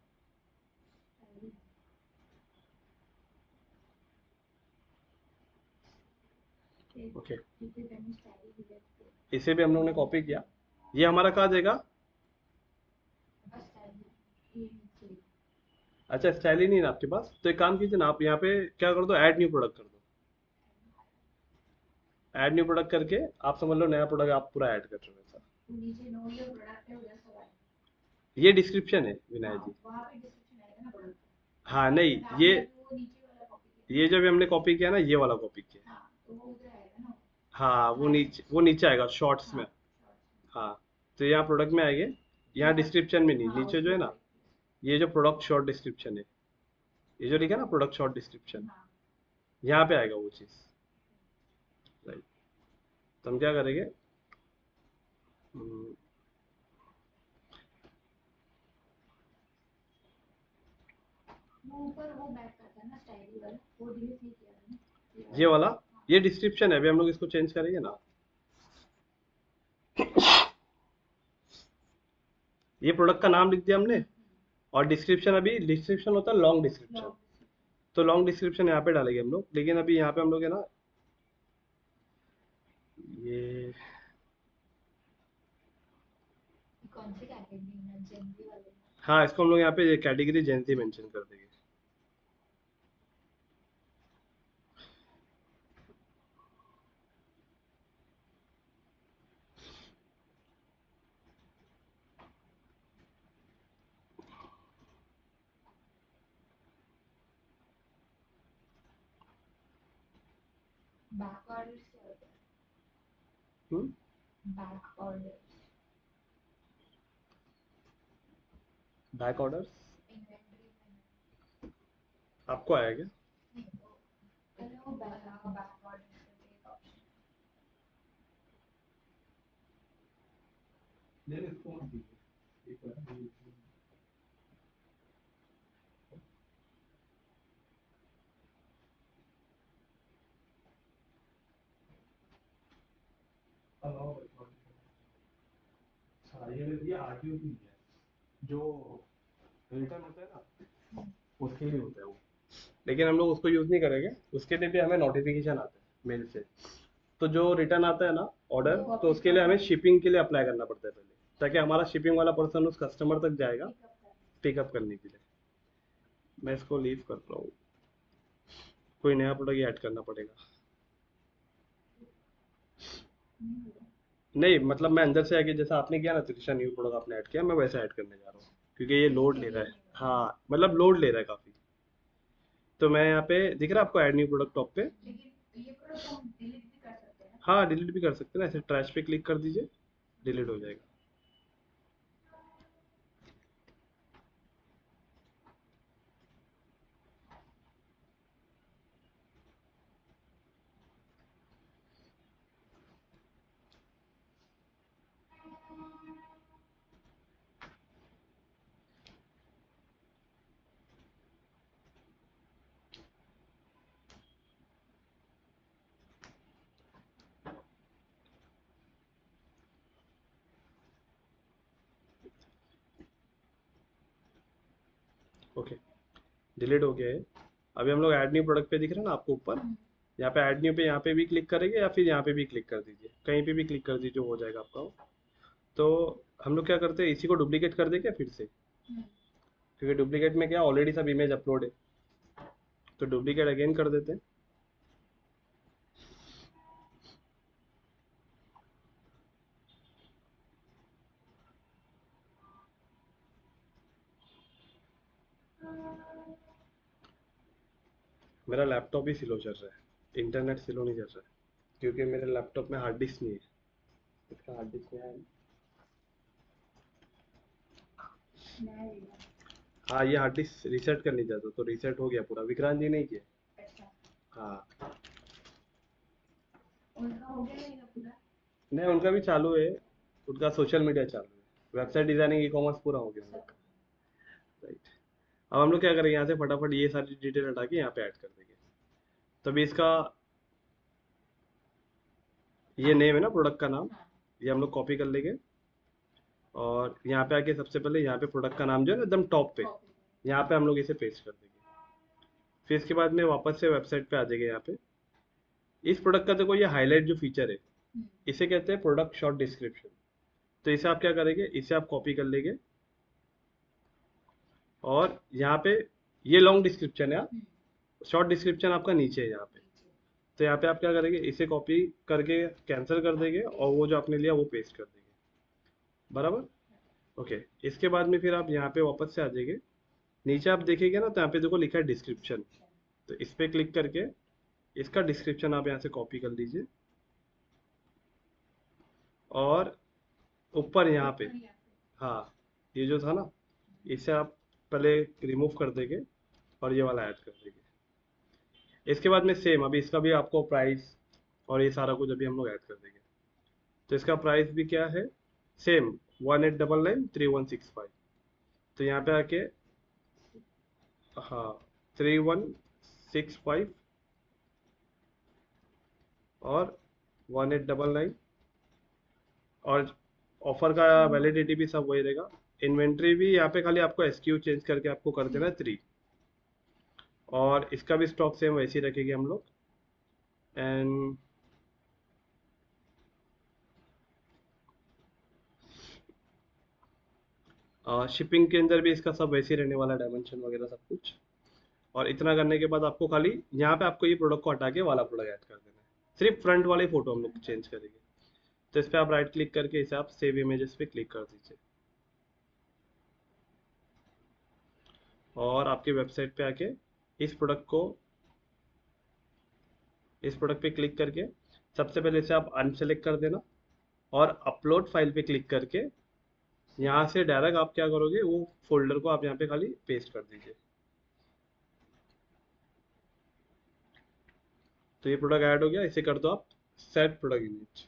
ओके, क्योंकि मैंने स्टाइल भी देखते इसे भी हम लोग ने कॉपी किया। ये हमारा कहाँ जाएगा? बस स्टाइल ये नीचे अच्छा, स्टाइल ही नहीं है ना आपके पास, तो एक काम कीजिए ना, आप यहाँ पे क्या कर दो, ऐड न्यू प्रोडक्ट कर दो। ऐड न्यू प्रोडक्ट करके आप समझ लो नया प्रोडक्ट आप पूरा ऐड कर रहे हो ऐसा। वो नीचे नो योर प्रोडक्ट है उधर सब आएगा। ये डिस्क्रिप्शन है विनय जी। वहाँ पे डिस्क्रिप्शन आएगा ना प्रोडक्ट हाँ नहीं, बट ये आपने अभी वो नीचे वाला कॉपी किया ये जब हमने कॉपी किया ना, ये वाला कॉपी किया। हाँ तो वो उधर आएगा ना हाँ, वो नीचे आएगा शॉर्ट्स में। हाँ, तो यहाँ प्रोडक्ट में आएंगे, यहाँ डिस्क्रिप्शन में नहीं, नीचे जो है ना, ये जो प्रोडक्ट शॉर्ट डिस्क्रिप्शन है, ये जो लिखा है ना प्रोडक्ट शॉर्ट डिस्क्रिप्शन, यहाँ पे आएगा वो चीज़। राइट, तो हम क्या करेंगे, हम्म, वो ऊपर वो बैक करता है ना स्टाइल वाला वो डिलीट नहीं किया ना ये वाला, ये डिस्क्रिप्शन है, अभी हम लोग इसको चेंज करेंगे ना। ये प्रोडक्ट का नाम लिख दिया हमने, और डिस्क्रिप्शन, अभी डिस्क्रिप्शन होता है लॉन्ग डिस्क्रिप्शन, तो लॉन्ग डिस्क्रिप्शन यहाँ पे डालेंगे हम लोग। लेकिन अभी यहाँ पे हम लोग है ना, ये कौन सी कैटेगरी में जेनजी वाले हाँ, इसको हम लोग यहाँ पे कैटेगरी जेंसी मेंशन कर देंगे। बैक ऑर्डर्स क्या होता है back orders back orders inventory में आपको आया क्या? नहीं तो पहले वो बैक ऑर्डर्स करके एक ऑप्शन नहीं इसको मत दीजिए, एक बार अलाउ अच्छा, ये आरटीओ की है, जो रिटर्न होता है ना, उसके लिए होता है वो। लेकिन हम लोग उसको यूज़ नहीं करेंगे, उसके लिए भी हमें नोटिफिकेशन आता है मेल से। तो जो रिटर्न आता है ना ऑर्डर, तो उसके लिए हमें शिपिंग के लिए अप्लाई करना पड़ता है पहले, ताकि हमारा शिपिंग वाला पर्सन उस कस्टमर तक जाएगा पिकअप करने के लिए। मैं इसको लीव कर रहा हूँ, कोई नया प्रोडक्ट ऐड करना पड़ेगा। नहीं मतलब मैं अंदर से आके, जैसा आपने किया ना त्रिशा, न्यू प्रोडक्ट आपने ऐड किया, मैं वैसे ऐड करने जा रहा हूँ, क्योंकि ये लोड ले रहा है। हाँ मतलब लोड ले रहा है काफ़ी। तो मैं यहाँ पे दिख रहा है आपको ऐड न्यू प्रोडक्ट टॉप पे? लेकिन ये प्रोडक्ट हम डिलीट भी कर सकते हैं हाँ डिलीट भी कर सकते हैं ना, ऐसे ट्रैश पे क्लिक कर दीजिए, डिलीट हो जाएगा। ओके, डिलीट हो गया है। अभी हम लोग ऐड न्यू प्रोडक्ट पे दिख रहा है ना आपको ऊपर, यहाँ पे ऐड न्यू पे यहाँ पे भी क्लिक करेंगे, या फिर यहाँ पे भी क्लिक कर दीजिए, कहीं पे भी क्लिक कर दीजिए, हो जाएगा आपका वो। तो हम लोग क्या करते हैं, इसी को डुप्लीकेट कर दें क्या फिर से, क्योंकि डुप्लीकेट में क्या ऑलरेडी सब इमेज अपलोड है, तो डुप्लीकेट अगेन कर देते हैं। मेरा लैपटॉप ही स्लो चल रहा है, इंटरनेट स्लो नहीं चल रहा है, क्योंकि मेरे लैपटॉप में हार्ड डिस्क नहीं है, इसका हार्ड डिस्क में है। हाँ, ये हार्ड डिस्क रीसेट करनी चाहता, तो रीसेट हो गया पूरा, विक्रांत जी नहीं किया। हाँ उनका हो गया रहेगा पूरा नहीं, उनका भी चालू है, उनका सोशल मीडिया चालू है, वेबसाइट डिजाइनिंग, ई कॉमर्स पूरा हो गया उनका। राइट, अब हम लोग क्या करेंगे, यहाँ से फटाफट ये सारी डिटेल हटा के यहाँ पे ऐड कर देंगे। तभी इसका ये नेम है ना प्रोडक्ट का नाम, ये हम लोग कॉपी कर लेंगे, और यहाँ पे आके सबसे पहले यहाँ पे प्रोडक्ट का नाम जो है ना एकदम टॉप पे, यहाँ पे हम लोग इसे पेस्ट कर देंगे। फिर इसके बाद में वापस से वेबसाइट पे आ जाएंगे यहाँ पे, इस प्रोडक्ट का देखो ये हाईलाइट जो फीचर है, हम्म, इसे कहते हैं प्रोडक्ट शॉर्ट डिस्क्रिप्शन। तो इसे आप क्या करेंगे, इसे आप कॉपी कर लेंगे और यहाँ पे ये लॉन्ग डिस्क्रिप्शन है, हम्म, शॉर्ट डिस्क्रिप्शन आपका नीचे है यहाँ पे। नीचे। तो यहाँ पे आप क्या करेंगे, इसे कॉपी करके कैंसिल कर देंगे और वो जो आपने लिया वो पेस्ट कर देंगे, बराबर। ओके, इसके बाद में फिर आप यहाँ पे वापस से आ जाएंगे, नीचे आप देखेंगे ना तो यहाँ पे देखो लिखा है डिस्क्रिप्शन। तो इस पे क्लिक करके इसका डिस्क्रिप्शन आप यहाँ से कॉपी कर लीजिए और ऊपर यहाँ पे, ऊपर यहाँ पे। हाँ, ये जो था ना, इसे आप पहले रिमूव कर देंगे और ये वाला ऐड कर देंगे। इसके बाद में सेम अभी इसका भी आपको प्राइस और ये सारा कुछ अभी हम लोग ऐड कर देंगे। तो इसका प्राइस भी क्या है, सेम 1899 3165। तो यहाँ पे आके, हाँ, 3165 और 1899, और ऑफर का वैलिडिटी भी सब वही रहेगा। इन्वेंट्री भी यहाँ पे खाली आपको एसक्यू चेंज करके आपको कर देना है 3, और इसका भी स्टॉक सेम वैसे ही रखेंगे हम लोग। एंड शिपिंग के अंदर भी इसका सब वैसे ही रहने वाला, डायमेंशन वगैरह सब कुछ। और इतना करने के बाद आपको खाली यहाँ पे आपको ये प्रोडक्ट को हटा के वाला प्रोडक्ट ऐड कर देना है, सिर्फ फ्रंट वाले फोटो हम लोग चेंज करेंगे। तो इस पर आप राइट क्लिक करके इसे आप सेव इमेजेस पे क्लिक कर दीजिए और आपकी वेबसाइट पे आके इस प्रोडक्ट को, इस प्रोडक्ट पे क्लिक करके सबसे पहले इसे आप अनसेलेक्ट कर देना और अपलोड फाइल पे क्लिक करके यहाँ से डायरेक्ट आप क्या करोगे, वो फोल्डर को आप यहाँ पे खाली पेस्ट कर दीजिए। तो ये प्रोडक्ट ऐड हो गया, इसे कर दो आप set product image.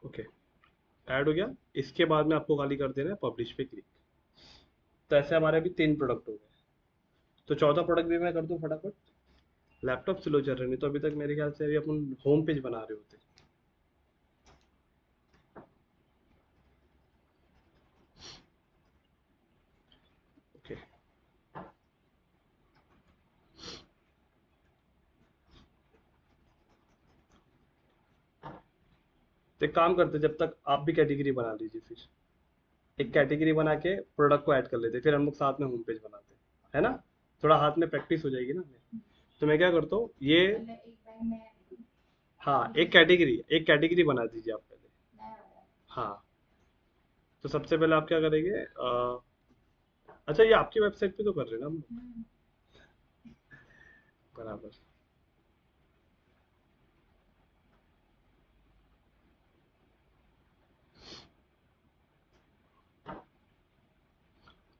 Okay, add हो गया। इसके बाद में आपको खाली कर देना है पब्लिश पे क्लिक। तो ऐसे हमारे अभी 3 प्रोडक्ट हो गए। तो चौथा प्रोडक्ट भी मैं कर दूं फटाफट। लैपटॉप स्लो चल रहे, नहीं तो अभी तक मेरे ख्याल से अभी अपन होम पेज बना रहे होते। ओके, तो एक काम करते, जब तक आप भी कैटेगरी बना लीजिए, फिर एक कैटेगरी बना के प्रोडक्ट को ऐड कर लेते, फिर हम लोग साथ में होम पेज बनाते, है ना। थोड़ा हाथ में प्रैक्टिस हो जाएगी ना हमें। तो मैं क्या करता हूँ ये, मतलब एक बार मैं हाँ, एक कैटेगरी बना दीजिए आप पहले। नया वाला। हाँ, तो सबसे पहले आप क्या करेंगे, अच्छा ये आपकी वेबसाइट पे तो कर रहे हैं ना हम लोग? हम्म, बराबर।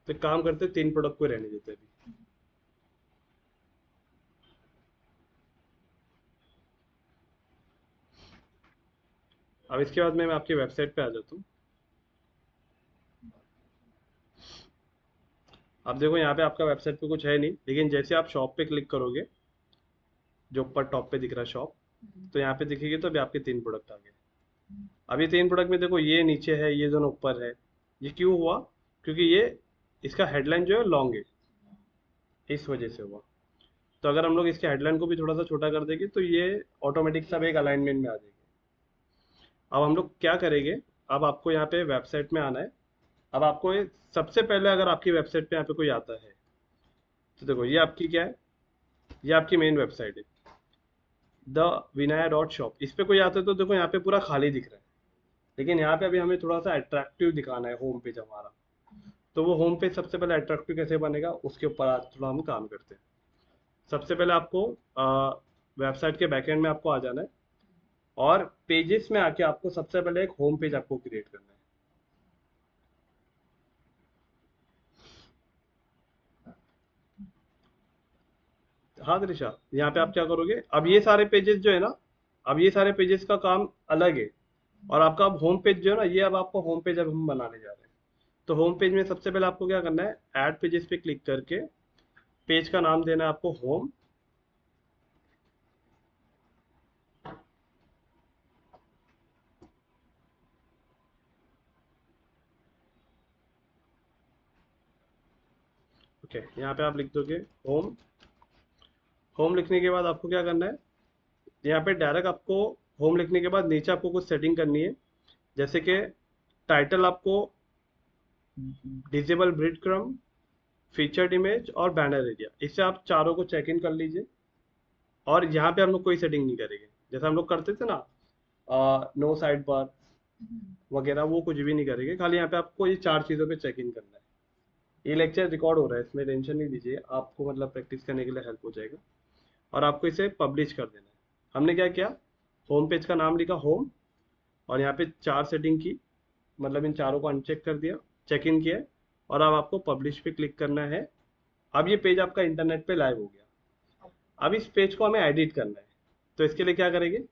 तो एक काम करते, 3 प्रोडक्ट को रहने देते अभी। अब इसके बाद में मैं आपकी वेबसाइट पे आ जाता हूँ। अब देखो यहाँ पे आपका वेबसाइट पे कुछ है नहीं, लेकिन जैसे आप शॉप पे क्लिक करोगे, जो ऊपर टॉप पे दिख रहा है शॉप, तो यहाँ पे दिखेगी, तो अभी आपके 3 प्रोडक्ट आ गए। अब ये 3 प्रोडक्ट में देखो ये नीचे है, ये दोनों ऊपर है। ये क्यों हुआ, क्योंकि ये इसका हेडलाइन जो है लॉन्ग है, इस वजह से हुआ। तो अगर हम लोग इसके हेडलाइन को भी थोड़ा सा छोटा कर देंगे तो ये ऑटोमेटिक सब एक अलाइनमेंट में आ जाएंगे। अब हम लोग क्या करेंगे, अब आपको यहाँ पे वेबसाइट में आना है। अब आपको सबसे पहले अगर आपकी वेबसाइट पे यहाँ पे कोई आता है, तो देखो ये आपकी क्या है, ये आपकी मेन वेबसाइट है, द vinaya.shop। इस पे कोई आता है तो देखो यहाँ पे पूरा खाली दिख रहा है, लेकिन यहाँ पे अभी हमें थोड़ा सा अट्रैक्टिव दिखाना है होम पेज हमारा। तो वो होम पेज सबसे पहले अट्रैक्टिव कैसे बनेगा, उसके ऊपर आज थोड़ा हम काम करते हैं। सबसे पहले आपको वेबसाइट के बैकएंड में आपको आ जाना है और पेजेस में आके आपको सबसे पहले एक होम पेज आपको क्रिएट करना है। हाँ त्रिशा, यहाँ पे आप क्या करोगे, अब ये सारे पेजेस जो है ना, अब ये सारे पेजेस का काम अलग है, और आपका अब होम पेज जो है ना, ये अब आपको होम पेज अब हम बनाने जा रहे हैं। तो होम पेज में सबसे पहले आपको क्या करना है, ऐड पेजेस पे क्लिक करके पेज का नाम देना है आपको होम। ओके, यहाँ पे आप लिख दोगे होम। होम लिखने के बाद आपको क्या करना है, यहाँ पे डायरेक्ट आपको होम लिखने के बाद नीचे आपको कुछ सेटिंग करनी है, जैसे कि टाइटल आपको disable bread crumb, featured image और बैनर एरिया, इससे आप चारों को चेक इन कर लीजिए। और यहाँ पे हम लोग कोई सेटिंग नहीं करेंगे, जैसे हम लोग करते थे ना, नो साइड बार वगैरह, वो कुछ भी नहीं करेंगे। खाली यहाँ पे आपको ये 4 चीज़ों पे चेक इन करना है। ये लेक्चर रिकॉर्ड हो रहा है, इसमें टेंशन नहीं लीजिए, आपको मतलब प्रैक्टिस करने के लिए हेल्प हो जाएगा। और आपको इसे पब्लिश कर देना है। हमने क्या किया, होम पेज का नाम लिखा होम, और यहाँ पे 4 सेटिंग की, मतलब इन चारों को अनचेक कर दिया, चेक इन किया, और अब आपको पब्लिश पे क्लिक करना है। अब ये पेज आपका इंटरनेट पे लाइव हो गया। अब इस पेज को हमें एडिट करना है, तो इसके लिए क्या करेंगे,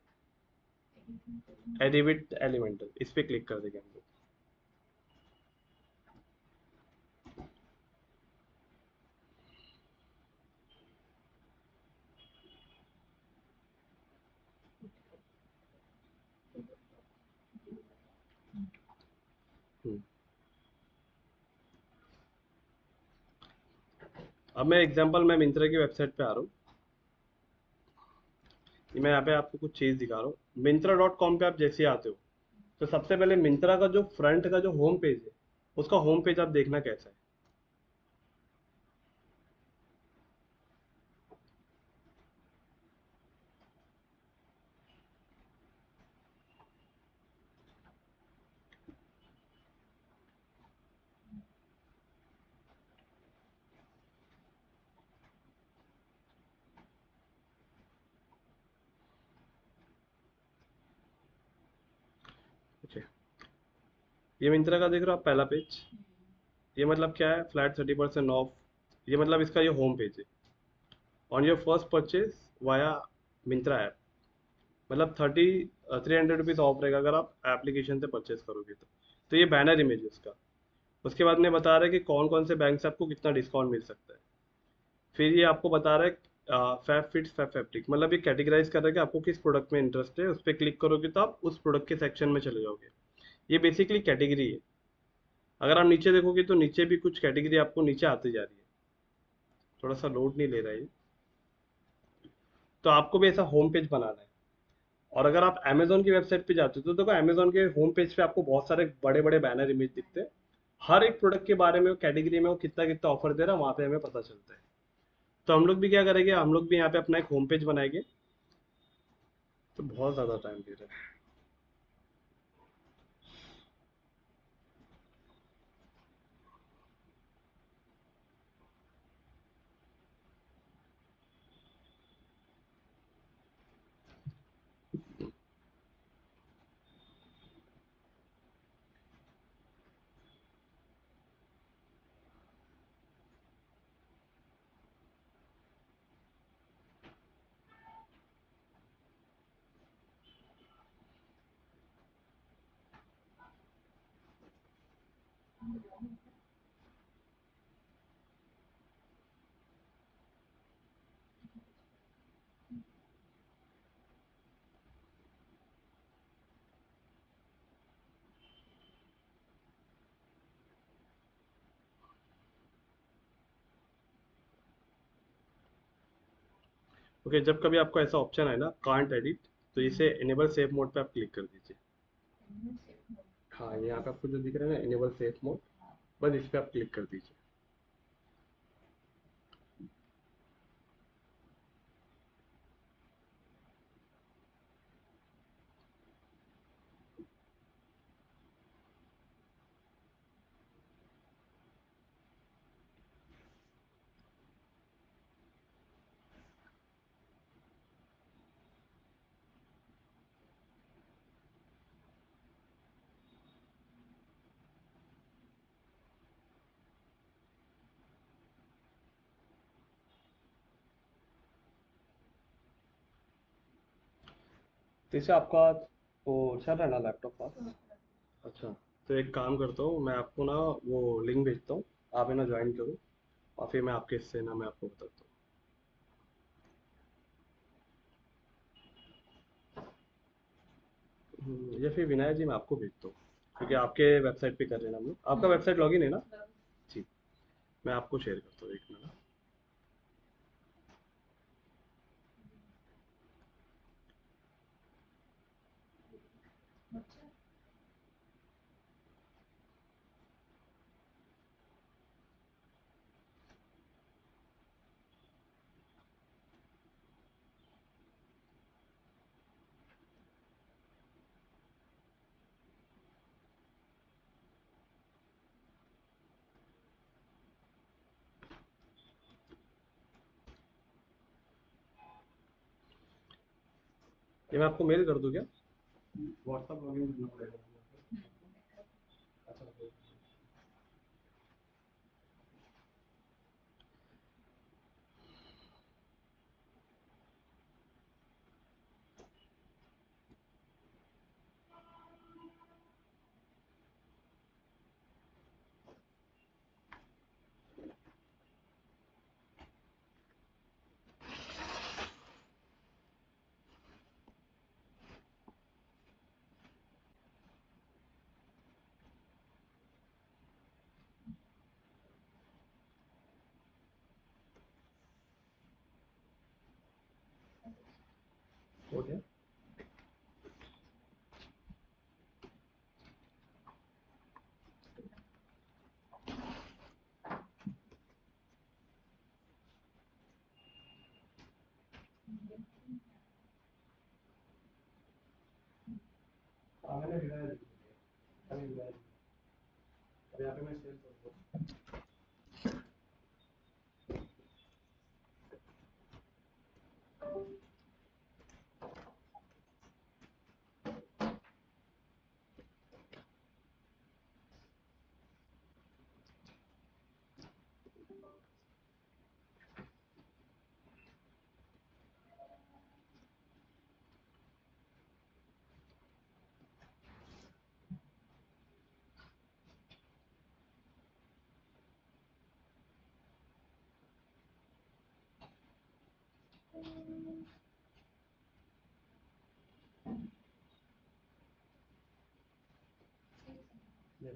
एडिट एलिमेंटल, इस पे क्लिक कर देंगे हम लोग। हम्म। अब मैं एग्जांपल, मैं मिंत्रा की वेबसाइट पे आ रहा हूँ। मैं यहाँ पे आपको कुछ चीज़ दिखा रहा हूँ। Myntra.com पे आप जैसे ही आते हो, तो सबसे पहले मिंत्रा का जो फ्रंट का जो होम पेज है, उसका होम पेज आप देखना कैसा है। ओके, ये मिंत्रा का देख रहे हो आप पहला पेज। ये मतलब क्या है, फ्लैट 30% ऑफ। ये मतलब इसका ये होम पेज है। On your first purchase via Myntra app, मतलब 300 रुपीज़ ऑफ रहेगा अगर आप एप्लीकेशन से परचेज करोगे तो ये बैनर इमेज है उसका। उसके बाद में बता रहा है कि कौन कौन से बैंक से आपको कितना डिस्काउंट मिल सकता है। फिर ये आपको बता रहा है फैब फिट्स फैब फैब्रिक, मतलब ये कैटेगराइज कर रहा है कि आपको किस प्रोडक्ट में इंटरेस्ट है। उस पर क्लिक करोगे तो आप उस प्रोडक्ट के सेक्शन में चले जाओगे। ये बेसिकली कैटेगरी है। अगर आप नीचे देखोगे तो नीचे भी कुछ कैटेगरी आपको नीचे आती जा रही है। थोड़ा सा लोड नहीं ले रहा है ये। तो आपको भी ऐसा होम पेज बनाना है। और अगर आप अमेजोन की वेबसाइट पे जाते हो तो देखो, अमेजोन के होम पेज पे आपको बहुत सारे बड़े बड़े बैनर इमेज दिखते हैं। हर एक प्रोडक्ट के बारे में, कैटेगरी में वो कितना कितना ऑफर दे रहा है, वहाँ पे हमें पता चलता है। तो हम लोग भी क्या करेंगे, हम लोग भी यहाँ पे अपना एक होम पेज बनाएंगे। तो बहुत ज़्यादा टाइम ले रहा है। ओके, जब कभी आपको ऐसा ऑप्शन आए ना, कांट एडिट, तो इसे इनेबल सेव मोड पे आप क्लिक कर दीजिए। हाँ, ये यहाँ पे आपको जो दिख रहा है ना, इनेबल सेव मोड, बस इस पे आप क्लिक कर दीजिए। तो इसे आपका वो चल रहा है ना लैपटॉप पास? अच्छा, तो एक काम करता हूँ, मैं आपको ना वो लिंक भेजता हूँ, आप है ना ज्वाइन करो, और फिर मैं आपके इससे ना मैं आपको बताता हूँ। या फिर विनायक जी, मैं आपको भेजता हूँ, क्योंकि आपके वेबसाइट पे कर रहे हैं ना हम लोग। आपका वेबसाइट लॉगिन है ना? जी। मैं आपको शेयर करता हूँ, एक मिनट। अच्छा ये मैं आपको मेल कर दूँ क्या? व्हाट्सएप लॉगिन करना पड़ेगा। अच्छा, हो गया। मैंने भिजाया दिया। अभी भिजाया दिया। अब यहाँ पे मैं शेयर कर दूँ। Yes.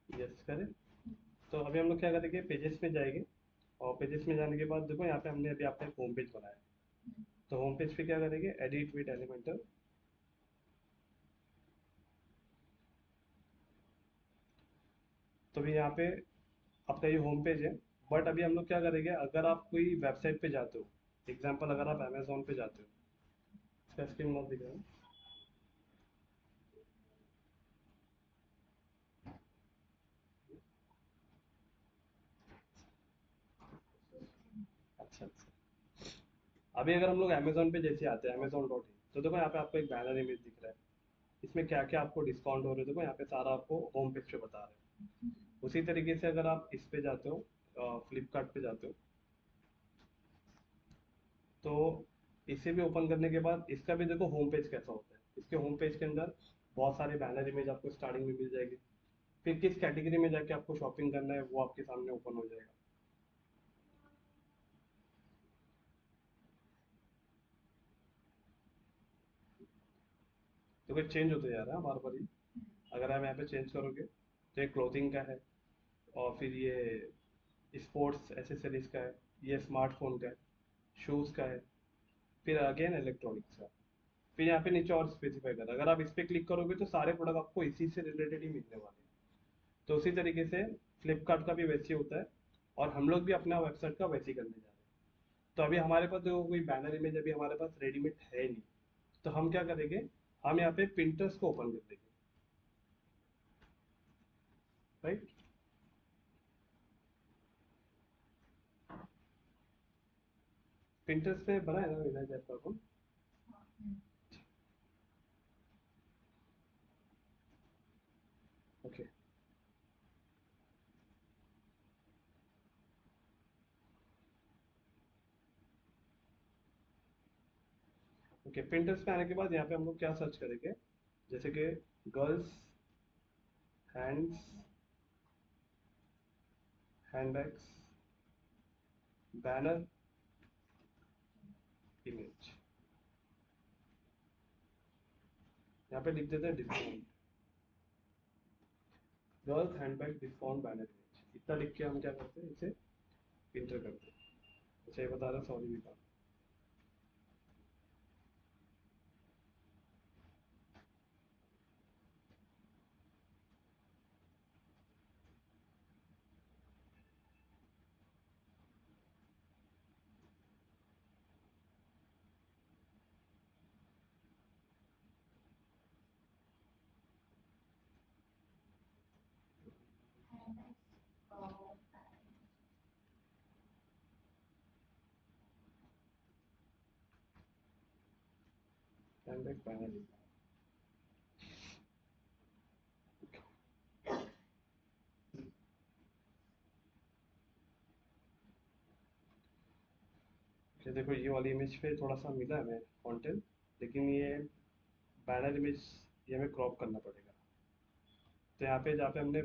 यस करें। तो अभी हम लोग क्या करेंगे, पेजेस में जाएंगे। और पेजेस में जाने के बाद देखो यहाँ पे हमने अभी आपका एक होम पेज बनाया है। तो होम पेज पे क्या करेंगे, एडिट विद एलिमेंटर। तो भी यहाँ पे आपका ये होम पेज है। बट अभी हम लोग क्या करेंगे, अगर आप कोई वेबसाइट पे जाते हो, एग्जांपल अगर आप अमेजोन पे जाते हो, इसका स्क्रीन मत दिख रहा है। अच्छा अच्छा, अभी अगर हम लोग अमेजोन पे जैसे आते हैं amazon.in, तो देखो यहाँ पे आपको एक बैनर इमेज दिख रहा है, इसमें क्या क्या आपको डिस्काउंट हो रहे हैं देखो यहाँ पे सारा आपको होम पेज पे बता रहे हैं। उसी तरीके से अगर आप इस पे जाते हो, फ्लिपकार्ट पे जाते हो, तो इसे भी ओपन करने के बाद इसका भी देखो होम पेज कैसा होता है। इसके होम पेज के अंदर बहुत सारे बैनर इमेज आपको स्टार्टिंग में मिल जाएगी, फिर किस कैटेगरी में जाके आपको शॉपिंग करना है वो आपके सामने ओपन हो जाएगा। तो फिर चेंज होते जा रहा है बार बार ही। अगर आप यहाँ पे चेंज करोगे तो ये क्लोथिंग का है, और फिर ये स्पोर्ट्स एसेसरीज का है, ये स्मार्टफोन का है, शूज़ का है, फिर अगेन इलेक्ट्रॉनिक्स का। फिर यहाँ पे नीचे और स्पेसिफाई कर, अगर आप इस पे क्लिक करोगे तो सारे प्रोडक्ट आपको इसी से रिलेटेड ही मिलने वाले हैं। तो उसी तरीके से फ्लिपकार्ट का भी वैसे ही होता है, और हम लोग भी अपना वेबसाइट का वैसे ही करने जा रहे हैं। तो अभी हमारे पास जो कोई बैनर इमेज अभी हमारे पास रेडीमेड है नहीं, तो हम क्या करेंगे, हम यहाँ पे पिंटरेस्ट को ओपन कर देंगे, राइट। पिंटरेस्ट पे बना है ना विनय जैप का अकाउंट? ओके ओके, पिंटरेस्ट पे आने के बाद यहाँ पे हम लोग क्या सर्च करेंगे, जैसे कि girls hands handbags banner image, यहाँ पे लिख देते हैं discount, girls handbag discount banner image, इतना लिख के हम क्या करते हैं, इसे इंटर करते हैं। अच्छा ये बता रहा सॉरी विकास। हैंडबैग बैनर, ये देखो ये वाली इमेज पे थोड़ा सा मिला है हमें कंटेंट, लेकिन ये बैनर इमेज ये हमें क्रॉप करना पड़ेगा। तो यहाँ पे जहाँ पे हमने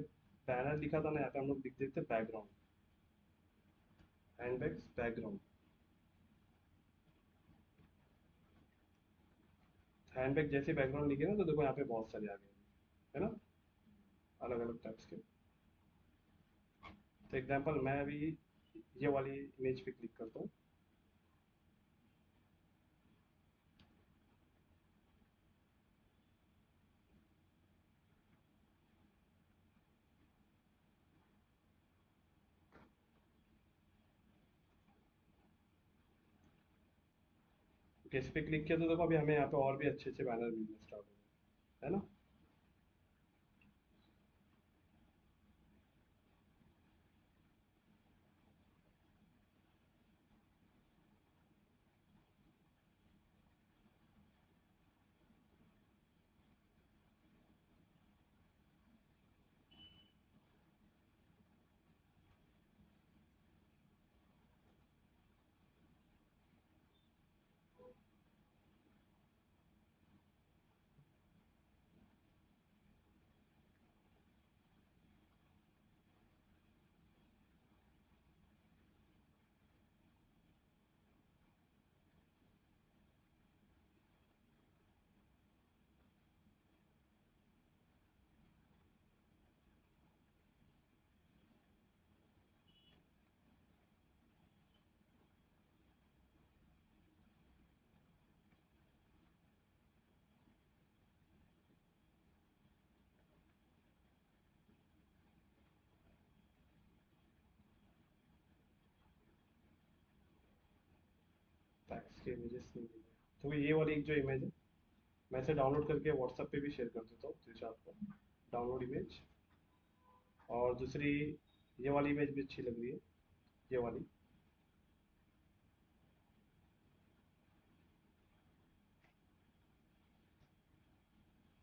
बैनर लिखा था ना, यहाँ पे हम लोग लिख देते हैं बैकग्राउंड, हैंडबैग्स बैकग्राउंड। हैंडबैग जैसे बैकग्राउंड लिखे ना, तो देखो यहाँ पे बहुत सारे आ गए, है ना, अलग अलग टाइप्स के। तो एग्जांपल मैं अभी ये वाली इमेज पे क्लिक करता हूँ, इस पे क्लिक किया तो देखो अभी हमें यहाँ पे और भी अच्छे अच्छे बैनर मिलने स्टार्ट हो गए, है ना। टैग्स के इमेजेस नहीं मिले, तो ये वाली एक जो इमेज है मैं इसे डाउनलोड करके व्हाट्सएप पे भी शेयर कर देता हूँ जैसे आपको, डाउनलोड इमेज। और दूसरी ये वाली इमेज भी अच्छी लग रही है, ये वाली।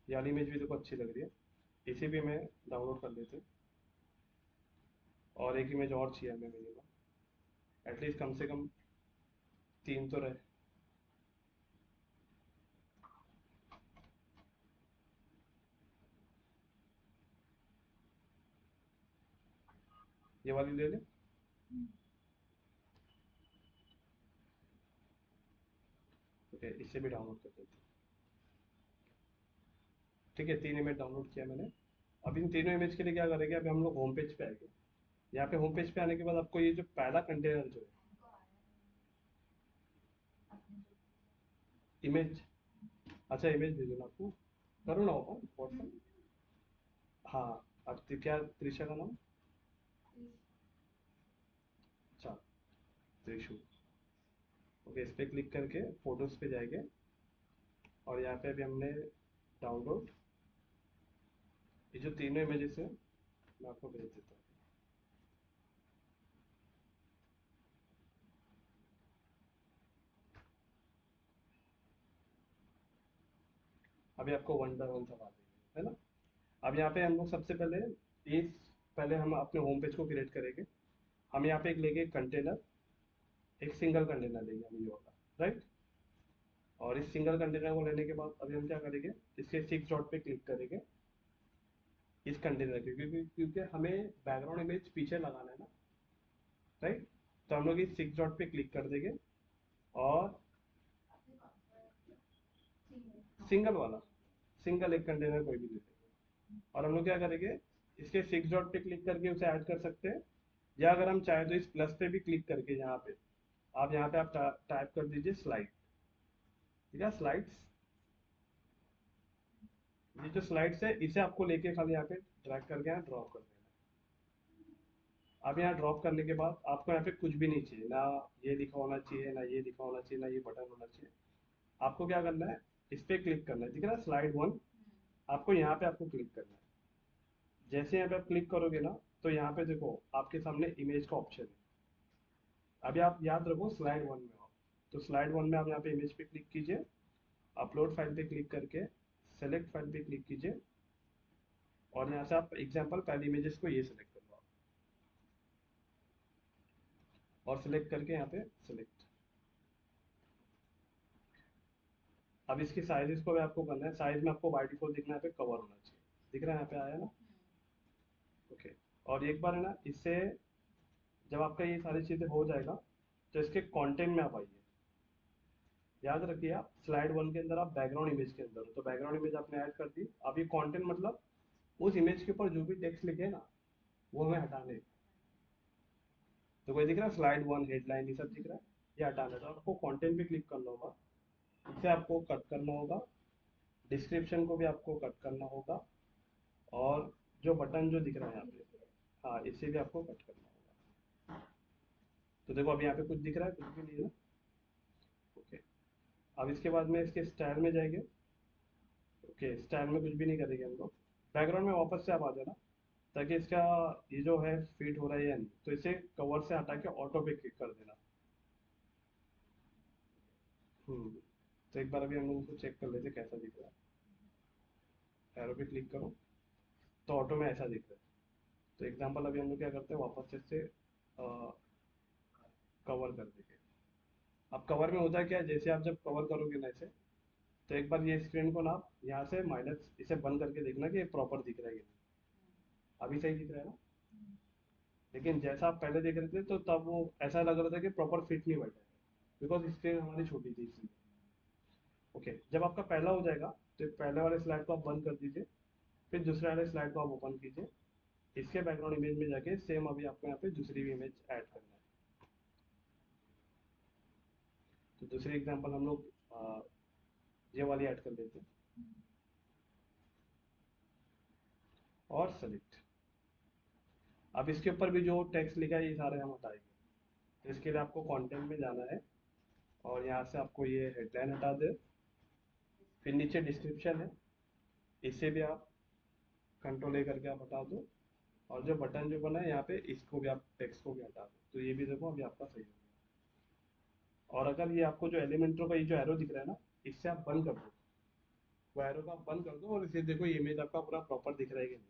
ये वाली इमेज भी देखो अच्छी लग रही है, इसे भी मैं डाउनलोड कर लेते हैं। और एक इमेज और चाहिए हमें मिनिमम, एटलीस्ट कम से कम 3 तो रहे। ये वाली ले ले। ओके, इसे भी डाउनलोड कर देते हैं। ठीक है, 3 इमेज डाउनलोड किया मैंने। अब इन तीनों इमेज के लिए क्या करेंगे, अभी हम लोग होम पेज पे आएंगे। यहाँ पे होम पेज पे आने के बाद आपको ये जो पहला कंटेनर जो है, हमको आया अपने जो इमेज, अच्छा इमेज भेजो ना आपको, करो ना ओपन व्हाट्सएप। हाँ, अब क्या त्रिशा का नाम? अच्छा, त्रिशु। ओके, इस पे क्लिक करके फोटोज पे जाएंगे और यहाँ पे अभी हमने डाउनलोड, ये जो तीनों इमेजेस है मैं आपको भेज देता हूँ। अभी आपको वन बाय वन सब आ जाएंगे, है ना। अब यहाँ पे हम लोग सबसे पहले इस, पहले हम अपने होम पेज को क्रिएट करेंगे। हम यहाँ पे एक लेंगे कंटेनर, एक सिंगल कंटेनर लेंगे हम ये वाला, राइट। और इस सिंगल कंटेनर को लेने के बाद अभी हम क्या करेंगे, इसके 6 डॉट पे क्लिक करेंगे इस कंटेनर के, क्योंकि हमें बैकग्राउंड इमेज पीछे लगाना है ना, राइट। तो हम लोग इस 6 डॉट पे क्लिक कर देंगे और आपने कौन सा सिंगल सिंगल वाला, सिंगल एक कंटेनर कोई भी ले लेंगे। और हम लोग क्या करेंगे, इसके 6 डॉट पे क्लिक करके उसे ऐड कर सकते हैं, या अगर हम चाहे तो इस प्लस पे भी क्लिक करके यहाँ पे आप टाइप कर दीजिए स्लाइड। ठीक है, स्लाइड्स, ये जो स्लाइड्स है इसे आपको लेके खाली यहाँ पे ड्रैग करके यहाँ ड्रॉप कर देना है। अब यहाँ ड्रॉप करने के बाद आपको यहाँ पे कुछ भी नहीं चाहिए, ना ये लिखा होना चाहिए, ना ये लिखा होना चाहिए, ना ये बटन होना चाहिए। आपको क्या करना है, इस पे क्लिक करना है, दिख रहा है स्लाइड 1, आपको यहाँ पे आपको क्लिक करना है। जैसे यहाँ पे आप क्लिक करोगे ना, तो यहाँ पे देखो आपके सामने इमेज का ऑप्शन है। अभी आप याद रखो स्लाइड 1 में हो, तो स्लाइड 1 में आप यहाँ पे इमेज पे क्लिक कीजिए, अपलोड फाइल पे क्लिक करके सेलेक्ट फाइल पे क्लिक कीजिए, और यहाँ से आप एग्जाम्पल पहली इमेजेस को ये सेलेक्ट कर लो और सिलेक्ट करके यहाँ पे सिलेक्ट। अब इसकी साइजेस को भी आपको करना है, साइज में आपको बाय डिफॉल्ट दिखना है, यहाँ पे कवर होना चाहिए, दिख रहा है यहाँ पे आया ना। ओके, और एक बार है ना, इससे जब आपका ये सारी चीजें हो जाएगा तो इसके कंटेंट में आप आइए। याद रखिए आप स्लाइड 1 के अंदर आप बैकग्राउंड इमेज के अंदर हो, तो बैकग्राउंड इमेज आपने ऐड कर दी। अब ये कंटेंट मतलब उस इमेज के ऊपर जो भी टेक्स्ट लिखे हैं ना, वो हमें हटाने हैं। तो कोई दिख रहा है स्लाइड 1 हेडलाइन ये सब दिख रहा है, ये हटाना है, तो आपको कंटेंट पे क्लिक करना होगा, इसे आपको कट करना होगा, डिस्क्रिप्शन को भी आपको कट करना होगा, और जो बटन जो दिख रहा है यहाँ पे, हाँ इसे भी आपको कट करना होगा। तो देखो अभी यहाँ पे कुछ दिख रहा है, कुछ भी नहीं है ना। ओके, अब इसके बाद में इसके स्टाइल में जाएंगे। ओके, स्टाइल में कुछ भी नहीं करेंगे हम लोग, बैकग्राउंड में वापस से आप आ जाना, ताकि इसका ये जो है फिट हो रहा है या नहीं, तो इसे कवर से हटा के ऑटो पे क्लिक कर देना। तो एक बार अभी हम लोग उसको चेक कर लेते कैसा दिख रहा है। एरो पे क्लिक करो तो ऑटो में ऐसा दिख रहा है। तो एग्जांपल अभी हम लोग क्या करते हैं, वापस से इसे कवर कर देंगे। अब कवर में होता है क्या है, जैसे आप जब कवर करोगे ना इसे, तो एक बार ये स्क्रीन को ना आप यहाँ से माइनस इसे बंद करके देखना कि ये प्रॉपर दिख रहा है कि नहीं। अभी सही दिख रहा है ना, लेकिन जैसा आप पहले देख रहे थे तो तब वो ऐसा लग रहा था कि प्रॉपर फिट नहीं बैठा है, बिकॉज स्क्रीन हमारी छोटी थी इसलिए। ओके, जब आपका पहला हो जाएगा तो पहले वाले स्लाइड को आप बंद कर दीजिए, फिर दूसरे वाले स्लाइड को आप ओपन कीजिए। इसके बैकग्राउंड इमेज में जाके सेम अभी आपको यहाँ पे दूसरी भी इमेज ऐड करना है। तो दूसरी एग्जांपल हम लोग ये वाली ऐड कर लेते हैं और सेलेक्ट। अब इसके ऊपर भी जो टेक्स्ट लिखा है ये सारे हम हटाएंगे, तो इसके लिए आपको कंटेंट में जाना है और यहाँ से आपको ये हेडलाइन हटा दे, फिर नीचे डिस्क्रिप्शन है, इसे भी आप कंट्रोल ए करके आप हटा दो, और जो बटन जो बना है यहाँ पे इसको भी आप टेक्स्ट को भी हटा दो, तो ये भी देखो अभी आपका सही हो गया। और अगर ये आपको जो एलिमेंट्रो का ये जो एरो दिख रहा है ना, इससे आप बंद कर दो, वो एरो को आप बंद कर दो, और इसे देखो ये इमेज आपका पूरा प्रॉपर दिख रहा है कि नहीं।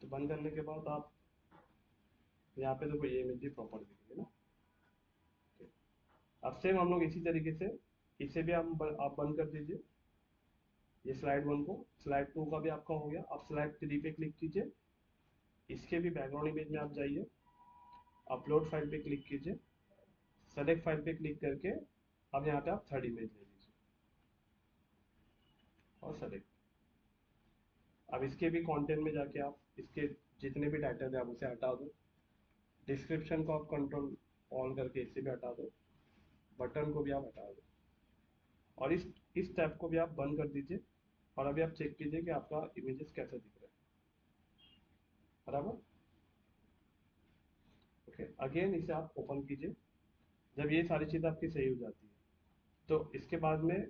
तो बंद करने के बाद आप यहाँ पे देखो ये इमेज भी प्रॉपर दिख रही है ना। अब सेम हम लोग इसी तरीके से इसे भी आप बंद कर दीजिए, ये स्लाइड 1 को। स्लाइड 2 का भी आपका हो गया। अब स्लाइड 3 पे क्लिक कीजिए, इसके भी बैकग्राउंड इमेज में आप जाइए, अपलोड फाइल पे क्लिक कीजिए, सेलेक्ट फाइल पे क्लिक करके अब यहाँ पे आप थर्ड इमेज ले लीजिए और सेलेक्ट। अब इसके भी कंटेंट में जाके आप इसके जितने भी टाइटल है आप उसे हटा दो, डिस्क्रिप्शन को आप कंट्रोल ऑन करके इसे भी हटा दो, बटन को भी आप हटा दो, और इस टैब को भी आप बंद कर दीजिए। और अभी आप चेक कीजिए कि आपका इमेजेस कैसे दिख रहा है, बराबर। ओके, अगेन इसे आप ओपन कीजिए। जब ये सारी चीज़ आपकी सही हो जाती है तो इसके बाद में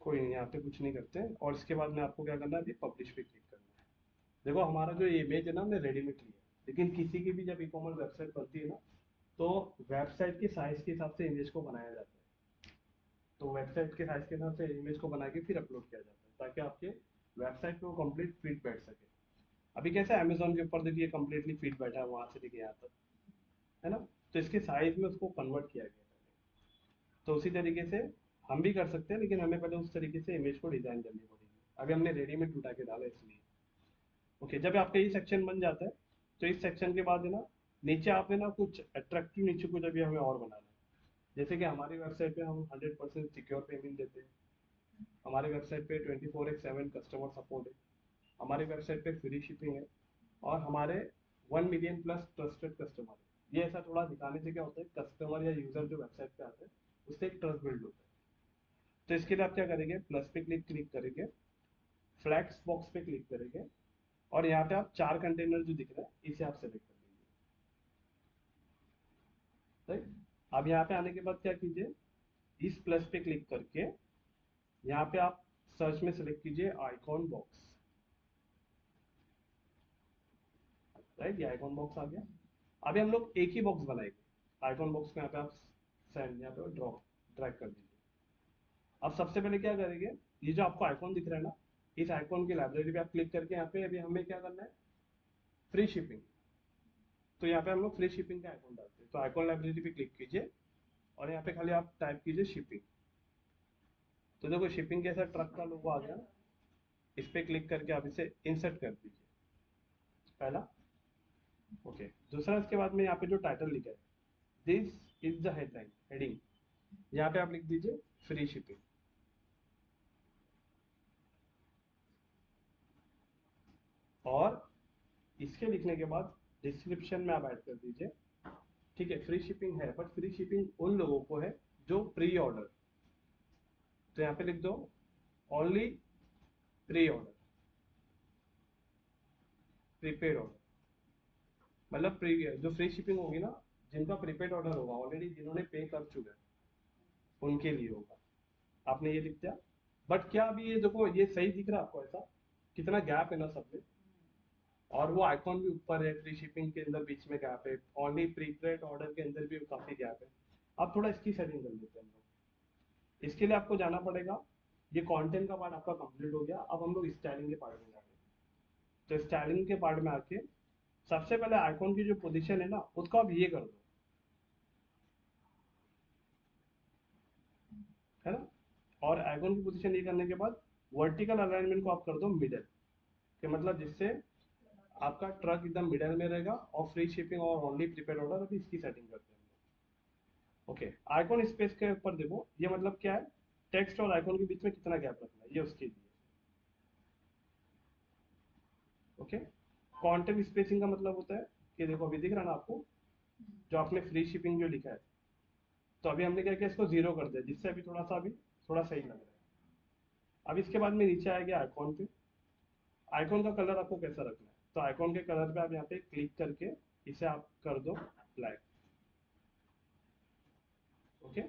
कोई नहीं, यहाँ पे कुछ नहीं करते हैं, और इसके बाद में आपको क्या करना है, अभी पब्लिश पे क्लिक करना है। देखो हमारा जो इमेज है ना, हमने रेडीमेड लिया है, लेकिन किसी की भी जब ई कॉमर्स वेबसाइट बनती है ना, तो वेबसाइट के साइज के हिसाब से इमेज को बनाया जाता है। तो वेबसाइट के साइज के हिसाब से इमेज को बना के फिर अपलोड किया जाता है, ताकि आपके वेबसाइट पे वो कंप्लीट फिट बैठ सके। अभी कैसे अमेजोन के ऊपर देखिए कंप्लीटली फिट बैठा है वहां से लेके यहाँ तक, है ना। तो इसके साइज में उसको कन्वर्ट किया गया है। तो उसी तरीके से हम भी कर सकते हैं, लेकिन हमें पहले उस तरीके से इमेज को डिजाइन करनी पड़ेगी। अभी हमने रेडीमेड उठा के डाला इसलिए। ओके, जब आपका ये सेक्शन बन जाता है तो इस सेक्शन के बाद है ना, नीचे आप है ना कुछ अट्रैक्टिव नीचे कुछ अभी हमें और बनाना है। जैसे कि हमारी वेबसाइट पे हम 100% सिक्योर पेमेंट देते हैं, हमारी वेबसाइट पे 24/7 कस्टमर सपोर्ट है, हमारी वेबसाइट पे फ्री शिपिंग है, और हमारे 1 मिलियन प्लस ट्रस्टेड कस्टमर है। ये ऐसा थोड़ा दिखाने से क्या होता है, कस्टमर या यूजर जो वेबसाइट पे आते हैं उससे एक ट्रस्ट बिल्ड होता है। तो इसके लिए आप क्या करेंगे, प्लस पे क्लिक क्लिक करेंगे, फ्लैक्स बॉक्स पे क्लिक करेंगे, और यहाँ पे आप 4 कंटेनर जो दिख रहा है इसे आप सेलेक्ट कर लीजिए, राइट। अब यहाँ पे आने के बाद क्या कीजिए, इस प्लस पे क्लिक करके यहाँ पे आप सर्च में सेलेक्ट कीजिए आइकॉन बॉक्स, राइट। ये आइकॉन बॉक्स आ गया। अभी हम लोग एक ही बॉक्स बनाएंगे, आइकॉन बॉक्स को यहाँ पे आप सेंड यहाँ पे ड्रॉप ड्रैग कर दीजिए। अब सबसे पहले क्या करेंगे, ये जो आपको आइकॉन दिख रहा है ना, इस आइकॉन की लाइब्रेरी पे आप क्लिक करके यहाँ पे अभी हमें क्या करना है, फ्री शिपिंग। तो यहाँ पे हम लोग फ्री शिपिंग का आइकॉन डालते हैं, तो आइकॉन लाइब्रेरी पे क्लिक कीजिए, और यहाँ पे खाली आप टाइप कीजिए शिपिंग। तो देखो शिपिंग के साथ ट्रक का लोगो आ गया। इस पे क्लिक करके आप इसे इंसर्ट कर दीजिए, पहला। ओके, दूसरा, इसके बाद में यहाँ पे जो टाइटल लिखा है, this is the headline, heading, यहाँ पे आप लिख दीजिए फ्री शिपिंग। और इसके लिखने के बाद डिस्क्रिप्शन में आप ऐड कर दीजिए, ठीक है, फ्री शिपिंग है, बट फ्री शिपिंग उन लोगों को है जो प्री ऑर्डर। तो यहाँ पे लिख दो only pre order, prepaid order, मतलब प्री जो फ्री शिपिंग होगी ना, जिनका प्रीपेड ऑर्डर होगा ऑलरेडी, जिन्होंने पे कर चुके हैं उनके लिए होगा। आपने ये लिख दिया। बट क्या अभी ये देखो ये सही दिख रहा है आपको, ऐसा कितना गैप है ना सब में, और वो आइकॉन भी ऊपर है, फ्री शिपिंग के अंदर बीच में गैप है, ओनली प्रीपेड ऑर्डर के अंदर भी काफी गैप है। अब थोड़ा इसकी सेटिंग कर लेते हैं हम लोग। इसके लिए आपको जाना पड़ेगा, ये कंटेंट का पार्ट आपका कंप्लीट हो गया, अब हम लोग स्टाइलिंग के पार्ट में जाएंगे। तो स्टाइलिंग के पार्ट में आके सबसे पहले आइकॉन की जो पोजीशन है ना, उसको आप ये कर दो, है ना। और आइकॉन की पोजीशन ये करने के बाद वर्टिकल अलाइनमेंट को आप कर दो मिडल, कि मतलब जिससे आपका ट्रक एकदम मिडल में रहेगा, और फ्री शिपिंग और ओनली प्रीपेड ऑर्डर, अभी इसकी सेटिंग करते हैं। ओके, आइकॉन स्पेस के ऊपर देखो, ये मतलब क्या है, टेक्स्ट और आइकॉन के बीच में कितना गैप रखना है, ये उसके लिए। ओके, कंटेंट स्पेसिंग का मतलब होता है कि देखो अभी दिख रहा है ना आपको, जो आपने फ्री शिपिंग जो लिखा है, तो अभी हमने क्या किया, इसको 0 कर दिया, जिससे अभी थोड़ा सा अभी थोड़ा सही लग रहा है। अब इसके बाद में नीचे आएगा आइकॉन पे, आइकॉन का कलर आपको कैसा रखना है, तो आइकॉन के कलर पे आप यहाँ पे क्लिक करके इसे आप कर दो ब्लैक। ओके,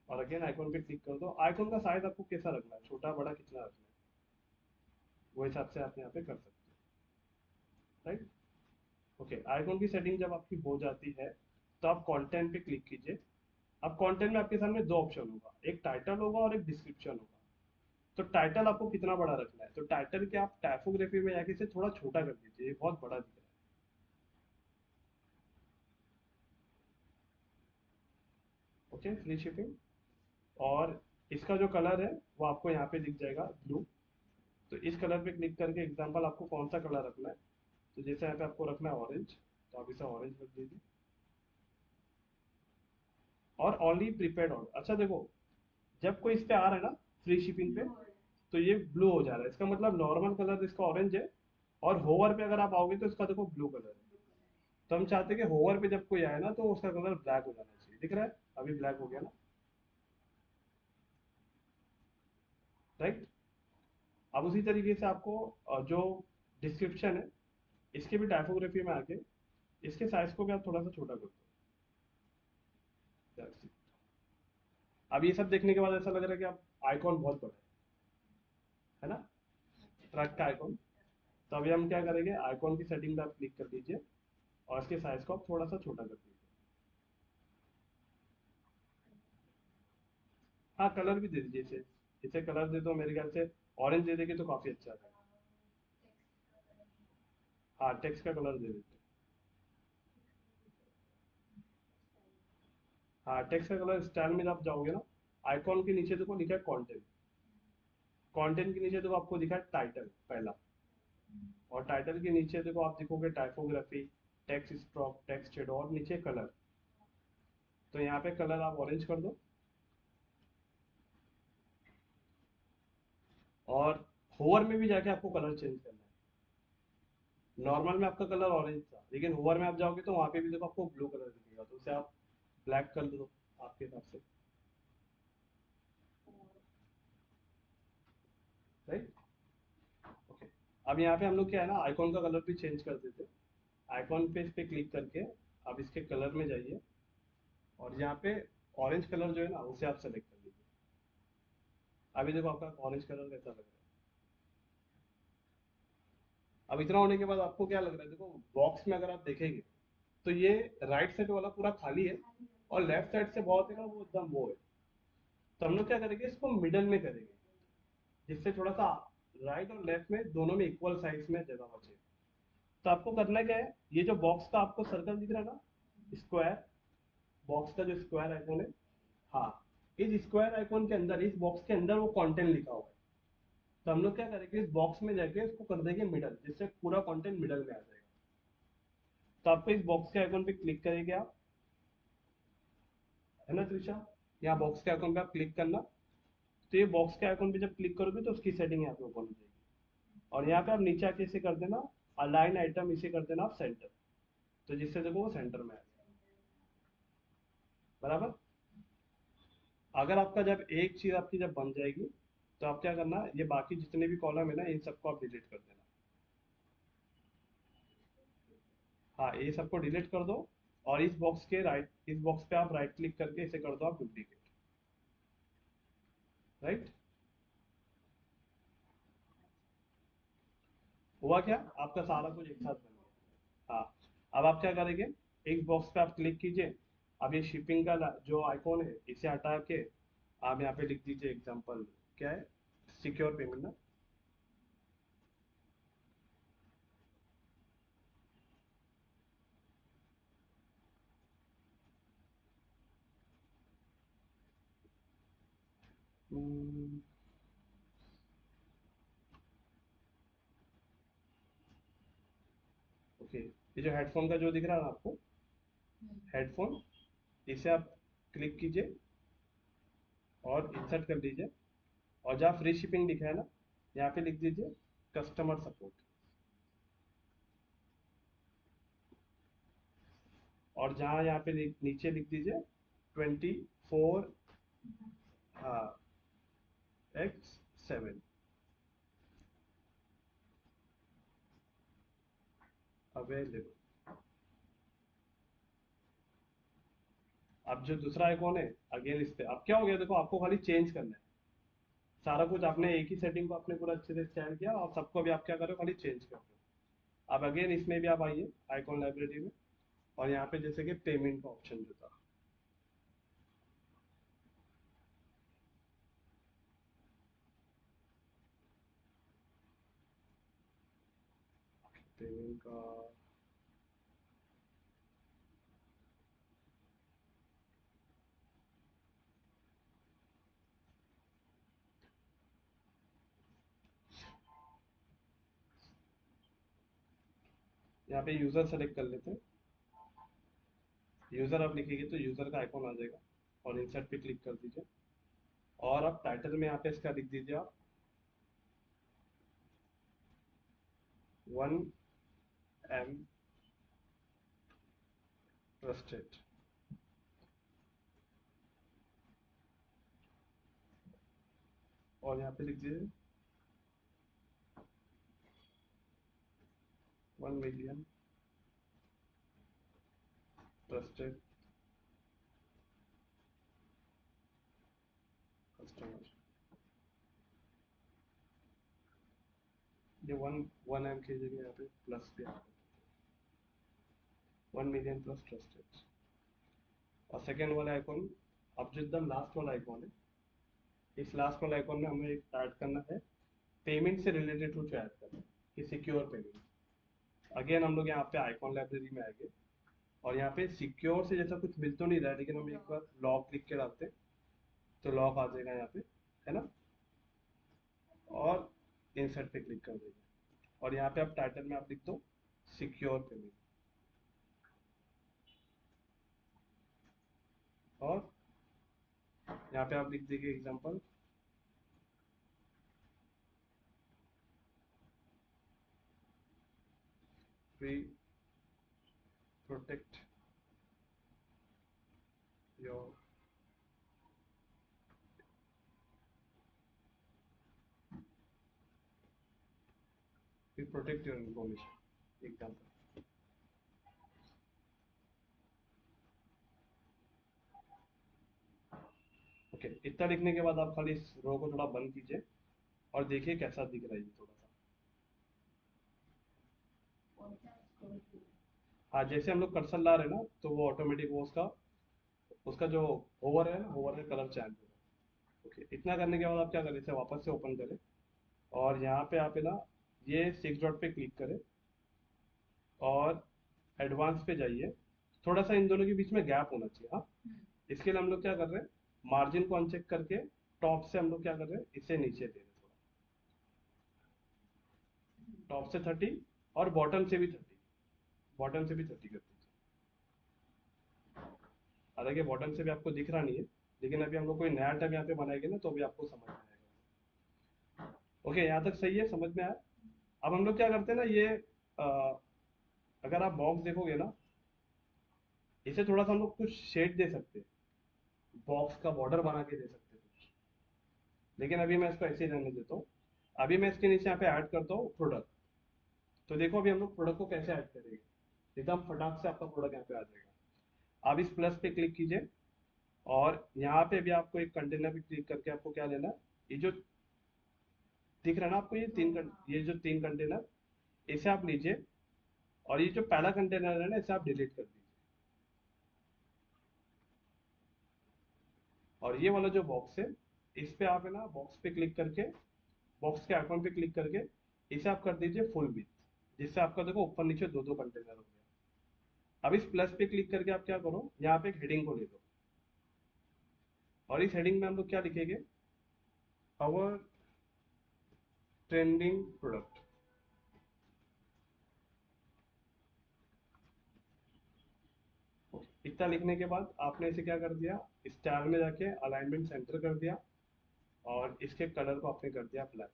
और अगेन आइकॉन पे क्लिक कर दो। आइकॉन का साइज आपको कैसा रखना है, छोटा बड़ा कितना रखना है, वो हिसाब से आप यहाँ पे कर सकते हो, राइट। ओके, आइकॉन की सेटिंग जब आपकी हो जाती है तो आप कंटेंट पे क्लिक कीजिए। अब कंटेंट में आपके सामने दो ऑप्शन होगा, एक टाइटल होगा और एक डिस्क्रिप्शन होगा। तो टाइटल आपको कितना बड़ा रखना है, तो टाइटल के आप टाइपोग्राफी में जाके इसे थोड़ा छोटा कर दीजिए, ये बहुत बड़ा दिख रहा है। Okay, free shipping. और इसका जो कलर है वो आपको यहाँ पे दिख जाएगा, ब्लू। तो इस कलर पे क्लिक करके एग्जांपल आपको कौन सा कलर रखना है, तो जैसे यहाँ पे आपको रखना है ऑरेंज, तो आप इसे ऑरेंज रख दीजिए। और ओनली प्रीपेड ऑर्डर, अच्छा देखो, जब कोई इस पे आ रहा है ना फ्री शिपिंग पे, तो ये ब्लू हो जा रहा है, इसका मतलब नॉर्मल कलर इसका ऑरेंज है, और होवर पे अगर आप आओगे तो इसका देखो ब्लू कलर है। तो हम चाहते हैं कि होवर पे जब कोई आए ना तो उसका कलर ब्लैक हो जाना चाहिए, दिख रहा है अभी ब्लैक हो गया ना, राइट। अब उसी तरीके से आपको जो डिस्क्रिप्शन है इसके भी टाइपोग्राफी में आके इसके साइज को भी आप थोड़ा सा छोटा कर दो। That's it। अब ये सब देखने के बाद ऐसा लग रहा है कि आप आइकॉन बहुत बड़ा है ना, ट्रक का आइकॉन। तो अभी हम क्या करेंगे, आइकॉन की सेटिंग पे आप क्लिक कर दीजिए और इसके साइज को आप थोड़ा सा छोटा कर दीजिए। हाँ, कलर भी दे दीजिए इसे, इसे कलर दे दो, मेरे ख्याल से ऑरेंज दे देंगे तो काफी अच्छा है। हाँ, टेक्स्ट का कलर दे देते हैं। हाँ, टेक्स्ट का कलर स्टाइल में आप जाओगे ना, आइकॉन के नीचे देखो लिखा है कंटेंट, कंटेंट के नीचे देखो आपको दिखा है टाइटल पहला, और टाइटल के नीचे देखो आप देखोगे typography, text stroke, text shadow और नीचे कलर। तो यहाँ पे कलर आप ऑरेंज कर दो। और होवर में भी जाके आपको कलर चेंज करना है। नॉर्मल में आपका कलर ऑरेंज था, लेकिन होवर में आप जाओगे तो वहां पे भी देखो आपको ब्लू कलर दिखेगा, तो उसे आप ब्लैक कर दो आपके हिसाब से, राइट। ओके, अब यहाँ पे हम लोग क्या है ना, आइकॉन का कलर भी चेंज कर देते हैं। आइकॉन पे इस पे क्लिक करके आप इसके कलर में जाइए, और यहाँ पे ऑरेंज कलर जो है ना उसे आप सेलेक्ट कर लीजिए। अभी देखो आपका ऑरेंज कलर कैसा लग रहा है। अब इतना होने के बाद आपको क्या लग रहा है, देखो बॉक्स में अगर आप देखेंगे तो ये राइट साइड वाला पूरा खाली है, और लेफ्ट साइड से बहुत है ना वो एकदम वो है। तो हम लोग क्या करेंगे, इसको मिडल में करेंगे, जिससे थोड़ा सा राइट और लेफ्ट में दोनों में इक्वल साइज में जगह बचे। तो आपको करना क्या है, ये जो बॉक्स का आपको सर्कल दिख रहा है ना, स्क्वायर, बॉक्स का जो स्क्वायर आइकॉन है, हाँ, इस स्क्वायर आइकॉन के अंदर, इस बॉक्स के अंदर वो कंटेंट लिखा हुआ है। तो हम लोग क्या करेंगे, इस बॉक्स में जाके इसको कर देंगे मिडल, जिससे पूरा कंटेंट मिडल में आ जाएगा। तो आपको इस बॉक्स के आइकॉन पे क्लिक करेंगे आप, है ना त्रिशा, यहाँ बॉक्स के आइकॉन पे आप क्लिक करना। तो ये बॉक्स के आइकॉन पे जब क्लिक करोगे तो उसकी सेटिंग यहाँ पे ओपन हो जाएगी, और यहाँ पे आप नीचे आके इसे कर देना अलाइन आइटम, इसे कर देना आप सेंटर, तो जिससे देखो वो सेंटर में आ जाए, बराबर। अगर आपका जब एक चीज आपकी जब बन जाएगी तो आप क्या करना, ये बाकी जितने भी कॉलम है ना इन सबको आप डिलीट कर देना। हाँ, ये सबको डिलीट कर दो, और इस बॉक्स के राइट, इस बॉक्स पे आप राइट क्लिक करके इसे कर दो आप डुप्लीकेट, राइट। हुआ क्या, आपका सारा कुछ एक साथ बन गया। हाँ, अब आप क्या करेंगे, एक बॉक्स पे आप क्लिक कीजिए। अब ये शिपिंग का जो आइकॉन है इसे हटा के आप यहाँ पे लिख दीजिए एग्जांपल, क्या है, सिक्योर पेमेंट ना। ओके, ये जो हेडफोन का जो दिख रहा है ना आपको, हेडफोन, इसे आप क्लिक कीजिए और इंसर्ट कर दीजिए, और जहाँ फ्री शिपिंग लिखा है ना यहाँ पे लिख दीजिए कस्टमर सपोर्ट, और जहाँ यहाँ पे नीचे लिख दीजिए 24, हाँ, X7 अवेलेबल। अब जो दूसरा आइकॉन है अगेन इस पे, अब क्या हो गया देखो, आपको खाली चेंज करना है सारा कुछ। आपने एक ही सेटिंग को आपने पूरा अच्छे से स्टाइल किया और सबको भी आप क्या कर रहे हो, खाली चेंज कर रहे हो। अब अगेन इसमें भी आप आइए आइकॉन लाइब्रेरी में, और यहाँ पे जैसे कि पेमेंट का ऑप्शन जो था, पेमेंट का यहाँ पे यूजर सेलेक्ट कर लेते हैं। यूजर आप लिखेंगे तो यूजर का आइकॉन आ जाएगा, और इंसर्ट पे क्लिक कर दीजिए, और अब टाइटल में यहाँ पे इसका लिख दीजिए आप 1M ट्रस्टेड, और यहाँ पे लिख दीजिए 1 मिलियन ट्रस्टेड कस्टमर। ये 1M की जगह यहाँ पे प्लस भी आ 1 मिलियन प्लस ट्रस्टेड। और सेकेंड वाला आइकॉन, अब जो एकदम लास्ट वाला आइकॉन है, इस लास्ट वाला आइकॉन में हमें एक ऐड करना है, पेमेंट से रिलेटेड कुछ ऐड करना है कि सिक्योर पेमेंट। अगेन हम लोग यहाँ पे आइकॉन लाइब्रेरी में आएंगे, और यहाँ पे सिक्योर से जैसा कुछ मिल तो नहीं रहा है, लेकिन हम एक बार लॉक लिख के डालते हैं तो लॉक आ जाएगा यहाँ पे, है ना। और इंसर्ट पे क्लिक कर देंगे, और यहाँ पे आप टाइटल में आप लिख दो सिक्योर पेमेंट, और यहाँ पे आप लिख दीजिए example we protect your information example. Okay, इतना लिखने के बाद आप खाली इस रो को थोड़ा बंद कीजिए और देखिए कैसा दिख रहा है ये थोड़ा सा। हाँ, जैसे हम लोग कर्सर ला रहे हैं ना, तो वो ऑटोमेटिक वो उसका उसका जो होवर है ना, होवर का कलर चेंज होगा। ओके, इतना करने के बाद आप क्या करें, इसे वापस से ओपन करें, और यहाँ पे आप है ना ये 6 डॉट पे क्लिक करें, और एडवांस पे जाइए। थोड़ा सा इन दोनों के बीच में गैप होना चाहिए, हाँ। इसके लिए हम लोग क्या कर रहे हैं, मार्जिन को अनचेक करके टॉप से हम लोग क्या कर रहे हैं, इसे नीचे दे रहे हैं थोड़ा, टॉप से 30 और बॉटम से भी 30, बॉटम से भी 30 कर दीजिए। हालांकि बॉटम से भी आपको दिख रहा नहीं है, लेकिन अभी हम लोग कोई नया टैब यहाँ पे बनाएंगे ना, तो भी आपको समझ में आएगा। ओके, यहाँ तक सही है, समझ में आया। अब हम लोग क्या करते हैं ना, ये अगर आप बॉक्स देखोगे ना, इसे थोड़ा सा हम लोग कुछ शेड दे सकते हैं, बॉक्स का बॉर्डर बना के दे सकते हैं कुछ, लेकिन अभी मैं इसको ऐसे ही रहने देता हूँ। अभी मैं इसके नीचे यहाँ पे ऐड करता हूँ प्रोडक्ट। तो देखो अभी हम लोग प्रोडक्ट को कैसे ऐड करेंगे, एकदम फटाक से आपका प्रोडक्ट यहाँ पे आ जाएगा। आप इस प्लस पे क्लिक कीजिए, और यहाँ पे भी आपको एक कंटेनर पे क्लिक करके आपको क्या लेना है, ये जो दिख रहा है ना आपको, ये जो 3 कंटेनर, इसे आप लीजिए, और ये जो पहला कंटेनर है ना, इसे आप डिलीट कर दीजिए। और ये वाला जो बॉक्स है, इस पे आप है ना बॉक्स पे क्लिक करके, बॉक्स के आइकॉन पे क्लिक करके इसे आप कर दीजिए फुल विथ, जिससे आपका देखो ऊपर नीचे 2 2 कंटेनर हो गया। अब इस प्लस पे क्लिक करके आप क्या करो, यहाँ पे एक हेडिंग को ले लो, और इस हेडिंग में हम लोग क्या लिखेंगे, अवर ट्रेंडिंग प्रोडक्ट। इतना लिखने के बाद आपने इसे क्या कर दिया, स्टाइल में जाके अलाइनमेंट सेंटर कर दिया, और इसके कलर को आपने कर दिया ब्लैक।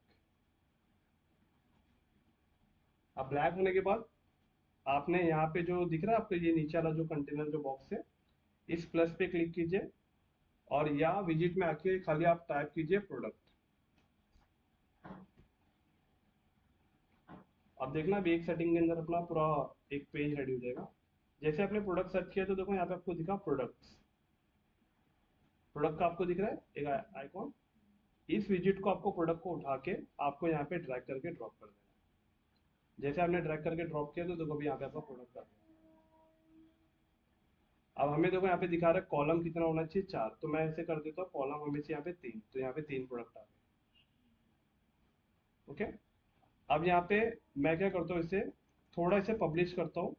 अब ब्लैक होने के बाद आपने यहाँ पे जो दिख रहा है आपको, ये नीचे वाला जो कंटेनर जो बॉक्स है, इस प्लस पे क्लिक कीजिए, और या विजिट में आके खाली आप टाइप कीजिए प्रोडक्ट। अब देखना अभी एक सेटिंग के अंदर अपना पूरा एक पेज रेडी हो जाएगा। जैसे आपने प्रोडक्ट सर्च किया तो देखो यहाँ पे आपको दिखा प्रोडक्ट्स, प्रोडक्ट का आपको दिख रहा है एक आइकॉन, इस विजिट को आपको प्रोडक्ट को उठा के आपको यहाँ पे ड्रैग करके ड्रॉप कर देना है। जैसे आपने ड्रैग करके ड्रॉप किया तो देखो अभी यहाँ पे आपका प्रोडक्ट आ गया। अब हमें देखो यहाँ पे दिखा रहा है कॉलम कितना होना चाहिए, 4, तो मैं ऐसे कर देता हूँ कॉलम हमें चाहिए यहाँ पे 3, तो यहाँ पे 3 प्रोडक्ट आ गए। ओके, अब यहाँ पे मैं क्या करता हूँ, इसे थोड़ा इसे पब्लिश करता हूँ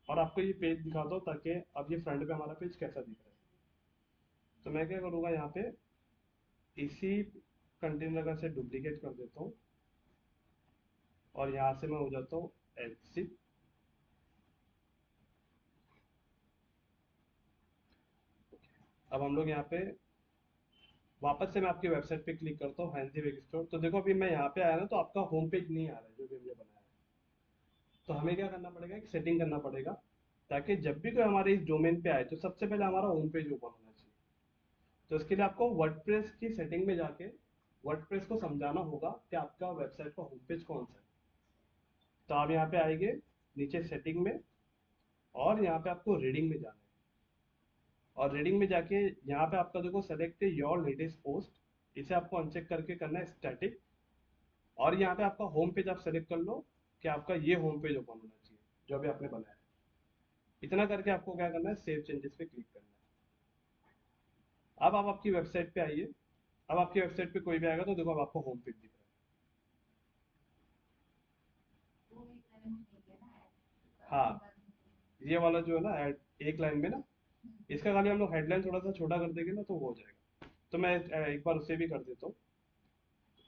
और आपको ये पेज दिखाता हूँ ताकि अब ये फ्रंट पे हमारा पेज कैसा दिख रहा है। तो मैं क्या करूँगा, यहाँ पे इसी कंटेनर का से डुप्लीकेट कर देता हूँ और यहाँ से मैं हो जाता हूँ एग्जिट। अब हम लोग यहाँ पे वापस से मैं आपकी वेबसाइट पे क्लिक करता हूँ हैंसी वेब स्टोर। तो देखो अभी मैं यहाँ पे आया ना तो आपका होम पेज नहीं आ रहा है जो भी हमने बनाया है। तो हमें क्या करना पड़ेगा, एक सेटिंग करना पड़ेगा ताकि जब भी कोई हमारे इस डोमेन पे आए तो सबसे पहले हमारा होम पेज ओपन होना चाहिए। तो इसके लिए आपको वर्डप्रेस की सेटिंग में जाके वर्डप्रेस को समझाना होगा कि आपका वेबसाइट का होम पेज कौन सा है। तो आप यहाँ पे आएंगे नीचे सेटिंग में और यहाँ पे आपको रीडिंग में जाना है और रीडिंग में जाके यहाँ पे आपका देखो सेलेक्ट योर लेटेस्ट पोस्ट, इसे आपको अनचेक करके करना है स्टैटिक। और यहाँ पे आपका होम पेज आप सेलेक्ट कर लो कि आपका ये होम पेज ओपन होना चाहिए जो अभी आपने बनाया है। इतना करके आपको क्या करना है, सेव चेंजेस पे क्लिक करना है। अब आप आपकी वेबसाइट पे आइए। अब आपकी वेबसाइट पे कोई भी आएगा तो देखो अब आपको होम पेज दिख रहा वो एक लाइन में नहीं किया ना है। हाँ, ये वाला जो है ना एक लाइन में ना, इसका खाली हम लोग हेडलाइन थोड़ा सा छोटा कर देंगे ना तो वो हो जाएगा। तो मैं एक बार उसे भी कर देता हूँ।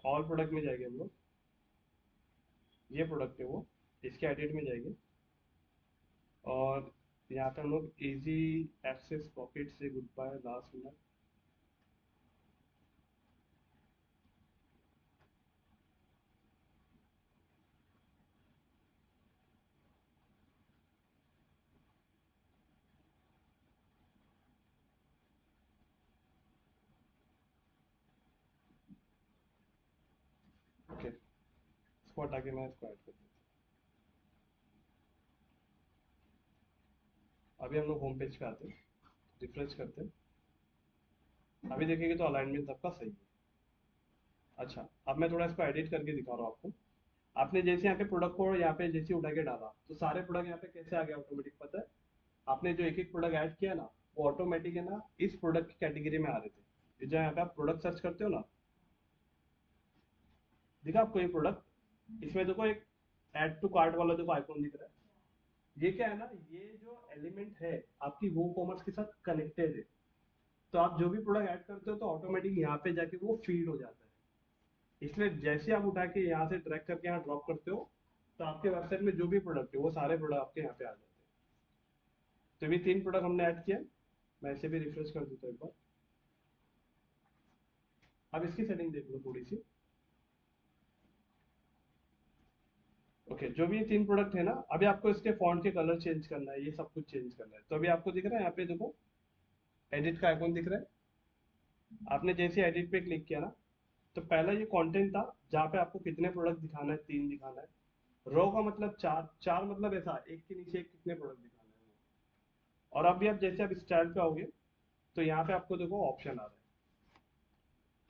ऑल प्रोडक्ट में जाएंगे हम लोग, ये प्रोडक्ट है वो, इसके एडिट में जाएंगे और यहाँ पे हम लोग इजी एक्सेस पॉकेट से good by last minute. Okay, इसको हटा के मैं इसको ऐड कर देता हूँ। अभी हम लोग होम पेज पे आते हैं, रिफ्रेश करते हैं। अभी देखेंगे तो अलाइनमेंट सबका सही है। अच्छा, अब मैं थोड़ा इसको एडिट करके दिखा रहा हूँ आपको। आपने जैसे यहाँ पे प्रोडक्ट को यहाँ पे जैसे उठा के डाला तो सारे प्रोडक्ट यहाँ पे कैसे आ गए ऑटोमेटिक, पता है? आपने जो एक एक प्रोडक्ट ऐड किया ना वो ऑटोमेटिक है ना इस प्रोडक्ट की कैटेगरी में आ रहे थे। ये जो यहाँ पे आप प्रोडक्ट सर्च करते हो ना, दिखा आपको ये प्रोडक्ट, इसमें देखो एक ऐड टू कार्ट वाला देखो आइकॉन दिख रहा है। ये क्या है ना, ये जो एलिमेंट है आपकी वो कॉमर्स के साथ कनेक्टेड है। तो आप जो भी प्रोडक्ट ऐड करते हो तो ऑटोमेटिक यहाँ पे जाके वो फीड हो जाता है। इसलिए जैसे आप उठा के यहाँ से ट्रैक करके यहाँ ड्रॉप करते हो तो आपके वेबसाइट में जो भी प्रोडक्ट है वो सारे प्रोडक्ट आपके यहाँ पे आ जाते हैं। तो अभी 3 प्रोडक्ट हमने ऐड किया। मैं इसे भी रिफ्रेश कर देता हूँ एक बार। अब इसकी सेटिंग देख लो थोड़ी सी। ओके, जो भी ये 3 प्रोडक्ट है ना, अभी आपको इसके फॉन्ट के कलर चेंज करना है, ये सब कुछ चेंज करना है। तो अभी आपको दिख रहा है यहाँ पे देखो एडिट का आइकॉन दिख रहा है। आपने जैसे एडिट पे क्लिक किया ना तो पहला ये कंटेंट था जहाँ पे आपको कितने प्रोडक्ट दिखाना है, 3 दिखाना है। रो का मतलब 4, 4 मतलब ऐसा एक के नीचे एक कितने प्रोडक्ट दिखाना है वो। और अभी आप जैसे आप स्टाइल पे आओगे तो यहाँ पे आपको देखो ऑप्शन आ रहा है।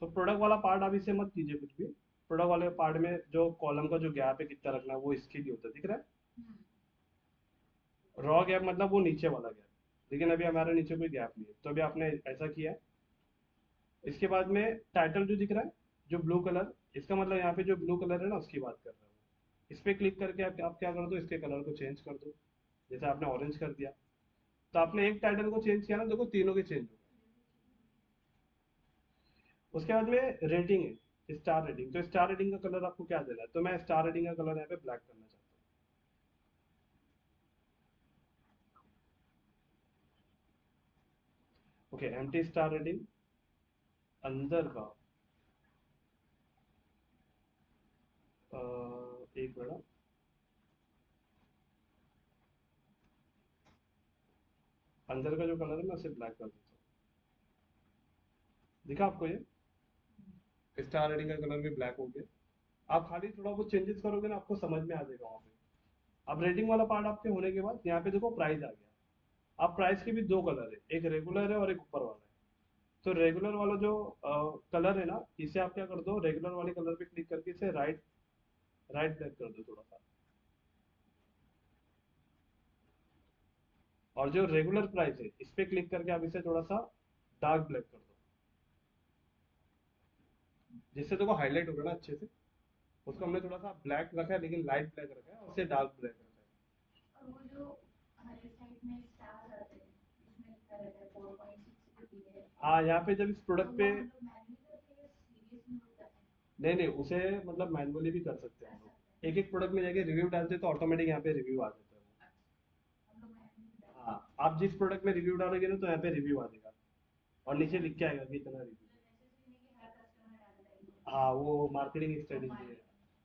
तो प्रोडक्ट वाला पार्ट आप इसे मत कीजिए कुछ भी। प्रोडक्ट वाले पार्ट में जो कॉलम का जो गैप है कितना रखना है वो इसके लिए होता है, दिख रहा है? रॉ गैप मतलब वो नीचे वाला गैप, लेकिन अभी हमारे नीचे कोई गैप नहीं है तो अभी आपने ऐसा किया है। इसके बाद में टाइटल जो दिख रहा है जो ब्लू कलर, इसका मतलब यहाँ पे जो ब्लू कलर है ना उसकी बात कर रहा हूँ। इस पे क्लिक करके आप क्या कर दो, इसके कलर को चेंज कर दो। जैसे आपने ऑरेंज कर दिया तो आपने एक टाइटल को चेंज किया ना, देखो तीनों के चेंज हो गए। उसके बाद में रेटिंग है, स्टार रेटिंग। तो स्टार रेटिंग का कलर आपको क्या देना है, तो मैं स्टार रेटिंग का कलर यहाँ पे ब्लैक करना चाहता हूँ। ओके, एम्प्टी स्टार रेटिंग अंदर का एक मिनट, अंदर का जो कलर है मैं उसे ब्लैक कर देता हूँ। दिखा आपको ये स्टार रेटिंग का कलर भी ब्लैक हो गया। आप खाली थोड़ा बहुत चेंजेस करोगे ना आपको समझ में आ जाएगा वहाँ पे। अब रेटिंग वाला पार्ट आपके होने के बाद यहाँ पे देखो प्राइस आ गया। अब प्राइस के भी 2 कलर है, एक रेगुलर है और एक ऊपर वाला है। तो रेगुलर वाला जो कलर है ना, इसे आप क्या कर दो, रेगुलर वाले कलर पे क्लिक करके इसे राइट राइट ब्लैक कर दो थोड़ा सा। और जो रेगुलर प्राइस है इस पे क्लिक करके आप इसे थोड़ा सा डार्क ब्लैक कर दो, जिससे देखो हाईलाइट होगा ना अच्छे से। उसको हमने थोड़ा सा ब्लैक रखा है, लेकिन लाइट ब्लैक रखा है, और उसे डार्क ब्लैक रखा है। और वो जो हमारे साइड में स्टार आते हैं उसमें लिखा रहता है 4.6 रुपये है, हाँ, यहाँ पे जब इस तो प्रोडक्ट वो पे, हम लोग मैन्युअली करते हैं सीरियस में होता है नहीं नहीं, उसे मतलब मैनुअली भी कर सकते हैं हम कर सकते लोग। एक एक प्रोडक्ट में जाके रिव्यू डालते हैं तो ऑटोमेटिक यहाँ पे रिव्यू आ जाता है वो। हैं, हम लोग मैन्युअली डालते हाँ, आप जिस प्रोडक्ट में रिव्यू डालोगे ना तो यहाँ पे रिव्यू आ जाएगा, और नीचे लिख के आएगा कि इतना रिव्यू। हैं, नेसेसरी नहीं कि हर कस्टमर डालता है हाँ, वो मार्केटिंग स्ट्रेटेजी है,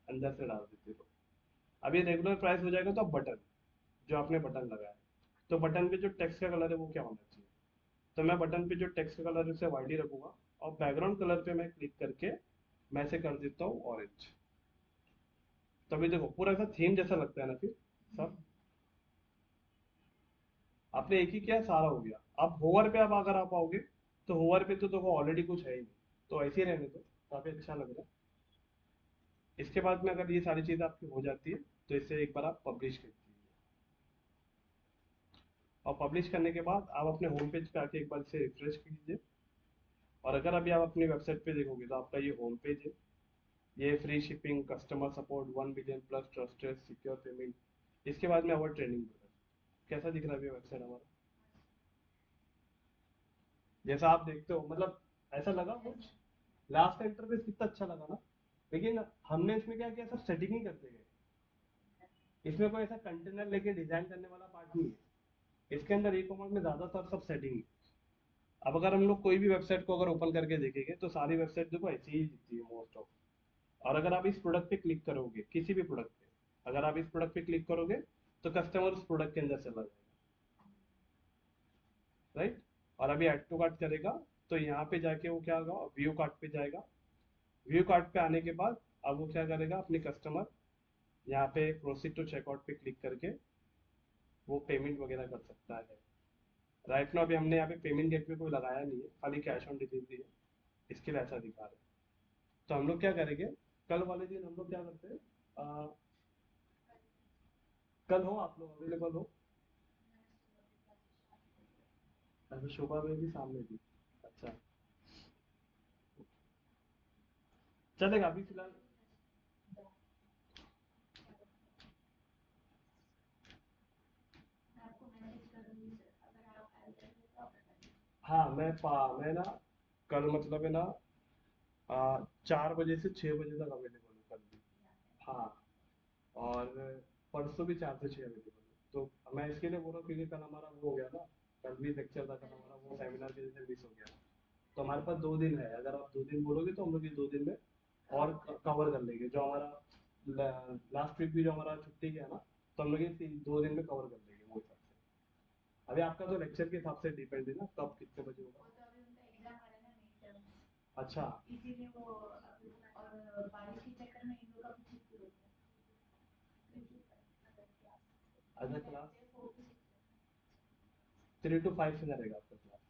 अंदर से डाल देते हो। अब ये रेगुलर प्राइस हो जाएगा, तो अब बटन, जो आपने बटन लगाया है, तो बटन पे जो टेक्स्ट का कलर है वो क्या होना चाहिए। तो मैं बटन पे जो टेक्स्ट का कलर है उसे वाइट ही रखूंगा, और बैकग्राउंड कलर पे मैं क्लिक करके मैं इसे कर देता हूँ ऑरेंज। तभी देखो पूरा ऐसा थीम जैसा लगता है ना फिर सब। आपने एक ही किया, सारा हो गया। अब होवर पे अब अगर आप आओगे, तो होवर पे तो देखो ऑलरेडी कुछ है ही नहीं, तो ऐसे ही रहने दो, काफी अच्छा लग रहा है। इसके बाद में अगर ये सारी चीजें आपकी हो जाती है, तो इसे एक बार आप पब्लिश कर दीजिए। और पब्लिश करने के बाद आप अपने होम पेज पे आके एक बार इसे रिफ्रेश कीजिए। और अगर अभी आप अपनी वेबसाइट पे देखोगे तो आपका ये होम पेज है, ये free shipping, customer support, 1 billion plus trusted secure payment, इसके बाद में अवर ट्रेनिंग। कैसा दिख रहा है वेबसाइट हमारा, जैसा आप देखते हो, मतलब ऐसा लगा कुछ। लास्ट का इंटरफेस कितना अच्छा लगा ना। लेकिन हमने इसमें क्या किया, सब सेटिंग ही करते गए, इसमें कोई ऐसा कंटेनर लेके डिजाइन करने वाला पार्ट नहीं है। इसके अंदर ई कॉमर्स में ज्यादातर सब सेटिंग है। अब अगर हम लोग कोई भी वेबसाइट को अगर ओपन करके देखेंगे तो सारी वेबसाइट देखो ऐसी ही दिखती है मोस्ट ऑफ। और अगर आप इस प्रोडक्ट पे क्लिक करोगे, किसी भी प्रोडक्ट पे अगर आप इस प्रोडक्ट पे क्लिक करोगे, तो कस्टमर उस प्रोडक्ट के अंदर चला जाएगा, राइट। और अभी ऐड टू कार्ट करेगा, तो यहाँ पे जाके वो क्या होगा, व्यू कार्ट पे जाएगा। व्यू कार्ट पे आने के बाद अब वो क्या करेगा, अपने कस्टमर यहाँ पे प्रोसीड टू चेकआउट पे क्लिक करके वो पेमेंट वगैरह कर सकता है। राइट नाउ अभी हमने यहाँ पे पेमेंट गेटवे कोई लगाया नहीं है, खाली कैश ऑन डिलीवरी है, इसके लिए ऐसा दिखा रहा है। तो हम लोग क्या करेंगे, कल वाले दिन हम लोग क्या करते हैं, कल हो आप लोग अवेलेबल हो। अच्छा, सुबह में भी शाम में भी, अच्छा चलेगा अभी फिलहाल। मैं आपको मैसेज कर दूंगी सर, अगर आप अवेलेबल तो आप बताइए। हाँ, मैं ना कल मतलब है ना 4 बजे से 6 बजे तक अवेलेबल हूँ कल भी। हाँ, और परसों भी 4 से 6 अवेलेबल हूँ। तो मैं इसके लिए बोल रहा हूँ क्योंकि कल हमारा वो हो गया ना, कल भी लेक्चर था, कल हमारा वो सेमिनार की वजह से मिस हो गया। तो हमारे पास 2 दिन है, अगर आप 2 दिन बोलोगे तो हम लोग ये 2 दिन में और कवर कर लेंगे। जो हमारा लास्ट वीक भी जो हमारा छुट्टी गया ना, तो हम लोग ये 2 दिन में कवर कर लेंगे वो हिसाब से। अभी आपका तो लेक्चर के हिसाब से डिपेंड है ना, कब कितने बजे वो होगा। तो अभी उनका एग्जाम आ रहा है ना मिड टर्म, अच्छा। इसीलिए वो अभी, और बारिश के चक्कर में इन लोग का भी छुट्टी हो गया, क्योंकि अच्छा, अभी क्लास बैठते 4 to 6 है। 3 to 5 से करेगा आपका क्लास।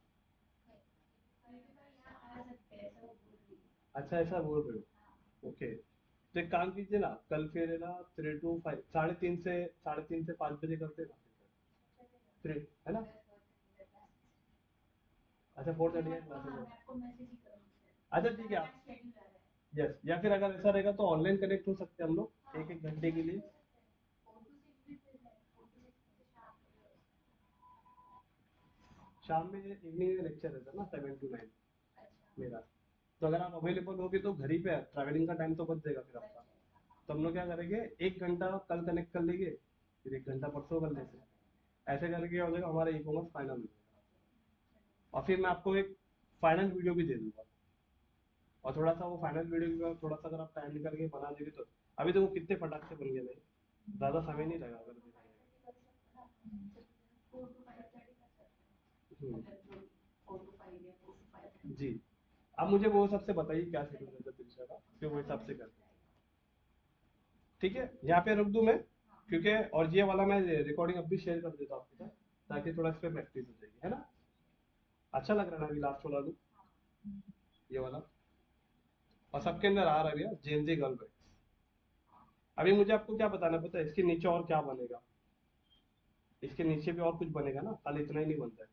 नहीं, क्योंकि भाई यहाँ आ सकते हैं, ऐसा वो बोल रही है। अच्छा, ऐसा बोल रहे हाँ, हो, ओके। तो एक काम कीजिए ना, कल फिर है ना 3 to 5, 3:30 से 5 बजे करते हैं ना चलेगा, फिर। 3 है ना। अगर 4:30 का क्लास है। अच्छा, मैं 4:30 का आपको, क्लास हाँ है। मैं आपको मैसेज ही करूँगी सर, अच्छा ठीक है, हमारा आप, शेड्यूल आ रहा है। यस, या फिर अगर ऐसा रहेगा तो ऑनलाइन कनेक्ट हो सकते हैं हम लोग हाँ, 1-1 घंटे के लिए। हो सकता है, 4 to 6 भी फिर है, 4 to 6 में से शाम को भी हो सकता शाम में इवनिंग में लेक्चर रहता है ना, 7 to 9 है। अच्छा, मेरा। तो अगर आप अवेलेबल होगे तो घर ही पे, ट्रैवलिंग का टाइम तो बच जाएगा फिर बच आपका। जाएगा, हाँ, तो हम लोग क्या करेंगे, 1 घंटा कल कनेक्ट कर लेंगे, फिर 1 घंटा परसों कर कर लेते हैं। सकते हैं। ऐसे करके क्या हो जाएगा, हमारा ई कॉमर्स फाइनल हो जाएगा। ओके, और फिर मैं आपको एक फाइनल वीडियो भी दे दूंगा। और थोड़ा सा वो फाइनल वीडियो का थोड़ा सा अगर आप टाइम निकाल के बना देंगे तो, अभी तो वो कितने फटाक से बन गए नहीं, ज्यादा समय नहीं लगा अगर देखा जाए। 4 to 5:30 कर सकते हैं ना, 4 to 5:30 कर सकते हैं, हम्म, अगर जो 4 to 5 या 4 to 5:30। जी। अब मुझे वो सबसे बताइए क्या शेड्यूल रहता है त्रिशा का, फिर वो हिसाब से मैसेज करते हैं। आएगा। ठीक है, यहाँ पे रुक दूं मैं, हाँ, क्योंकि और ये वाला मैं रिकॉर्डिंग अब भी शेयर कर देता हूँ आपके साथ, ताकि थोड़ा इस पे प्रैक्टिस हो जाएगी, है ना। अच्छा लग रहा है ना अभी लास्ट वाला लुक। हाँ, ये वाला, और सबके अंदर आ रहा है भैया जेनजी गर्ल बैग्स। अभी मुझे आपको क्या बताना, पता है इसके नीचे और क्या बनेगा, इसके नीचे भी और कुछ बनेगा ना, खाली इतना ही नहीं बनता है।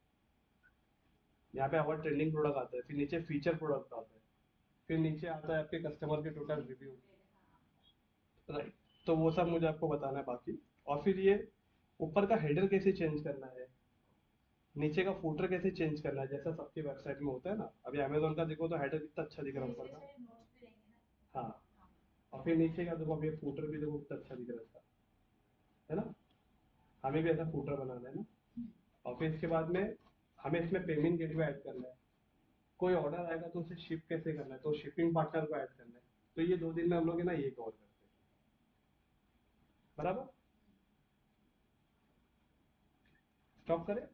यहाँ पे हमारा ट्रेंडिंग प्रोडक्ट आता है, फिर नीचे फीचर प्रोडक्ट आता है, फिर नीचे आता है आपके कस्टमर के टोटल रिव्यू, राइट। तो वो सब मुझे आपको बताना है बाकी। और फिर ये ऊपर का हेडर कैसे चेंज करना है, नीचे का फूटर कैसे चेंज करना है, जैसा सबके वेबसाइट में होता है ना। अभी अमेजोन का देखो तो हेडर कितना अच्छा दिख रहा है ऊपर का। नोट्स भी रहेंगे ना। हाँ, और फिर नीचे का देखो, अभी फूटर भी देखो कितना अच्छा दिख रहा है इसका, है ना। हमें भी ऐसा फूटर बनाना है ना। और फिर इसके बाद में हमें इसमें पेमेंट गेटवे ऐड करना है। कोई ऑर्डर आएगा तो उसे शिप कैसे करना है, तो शिपिंग पार्टनर को ऐड करना है। तो ये 2 दिन में हम लोग है ना ये कवर करते हैं, बराबर। स्टॉप करें।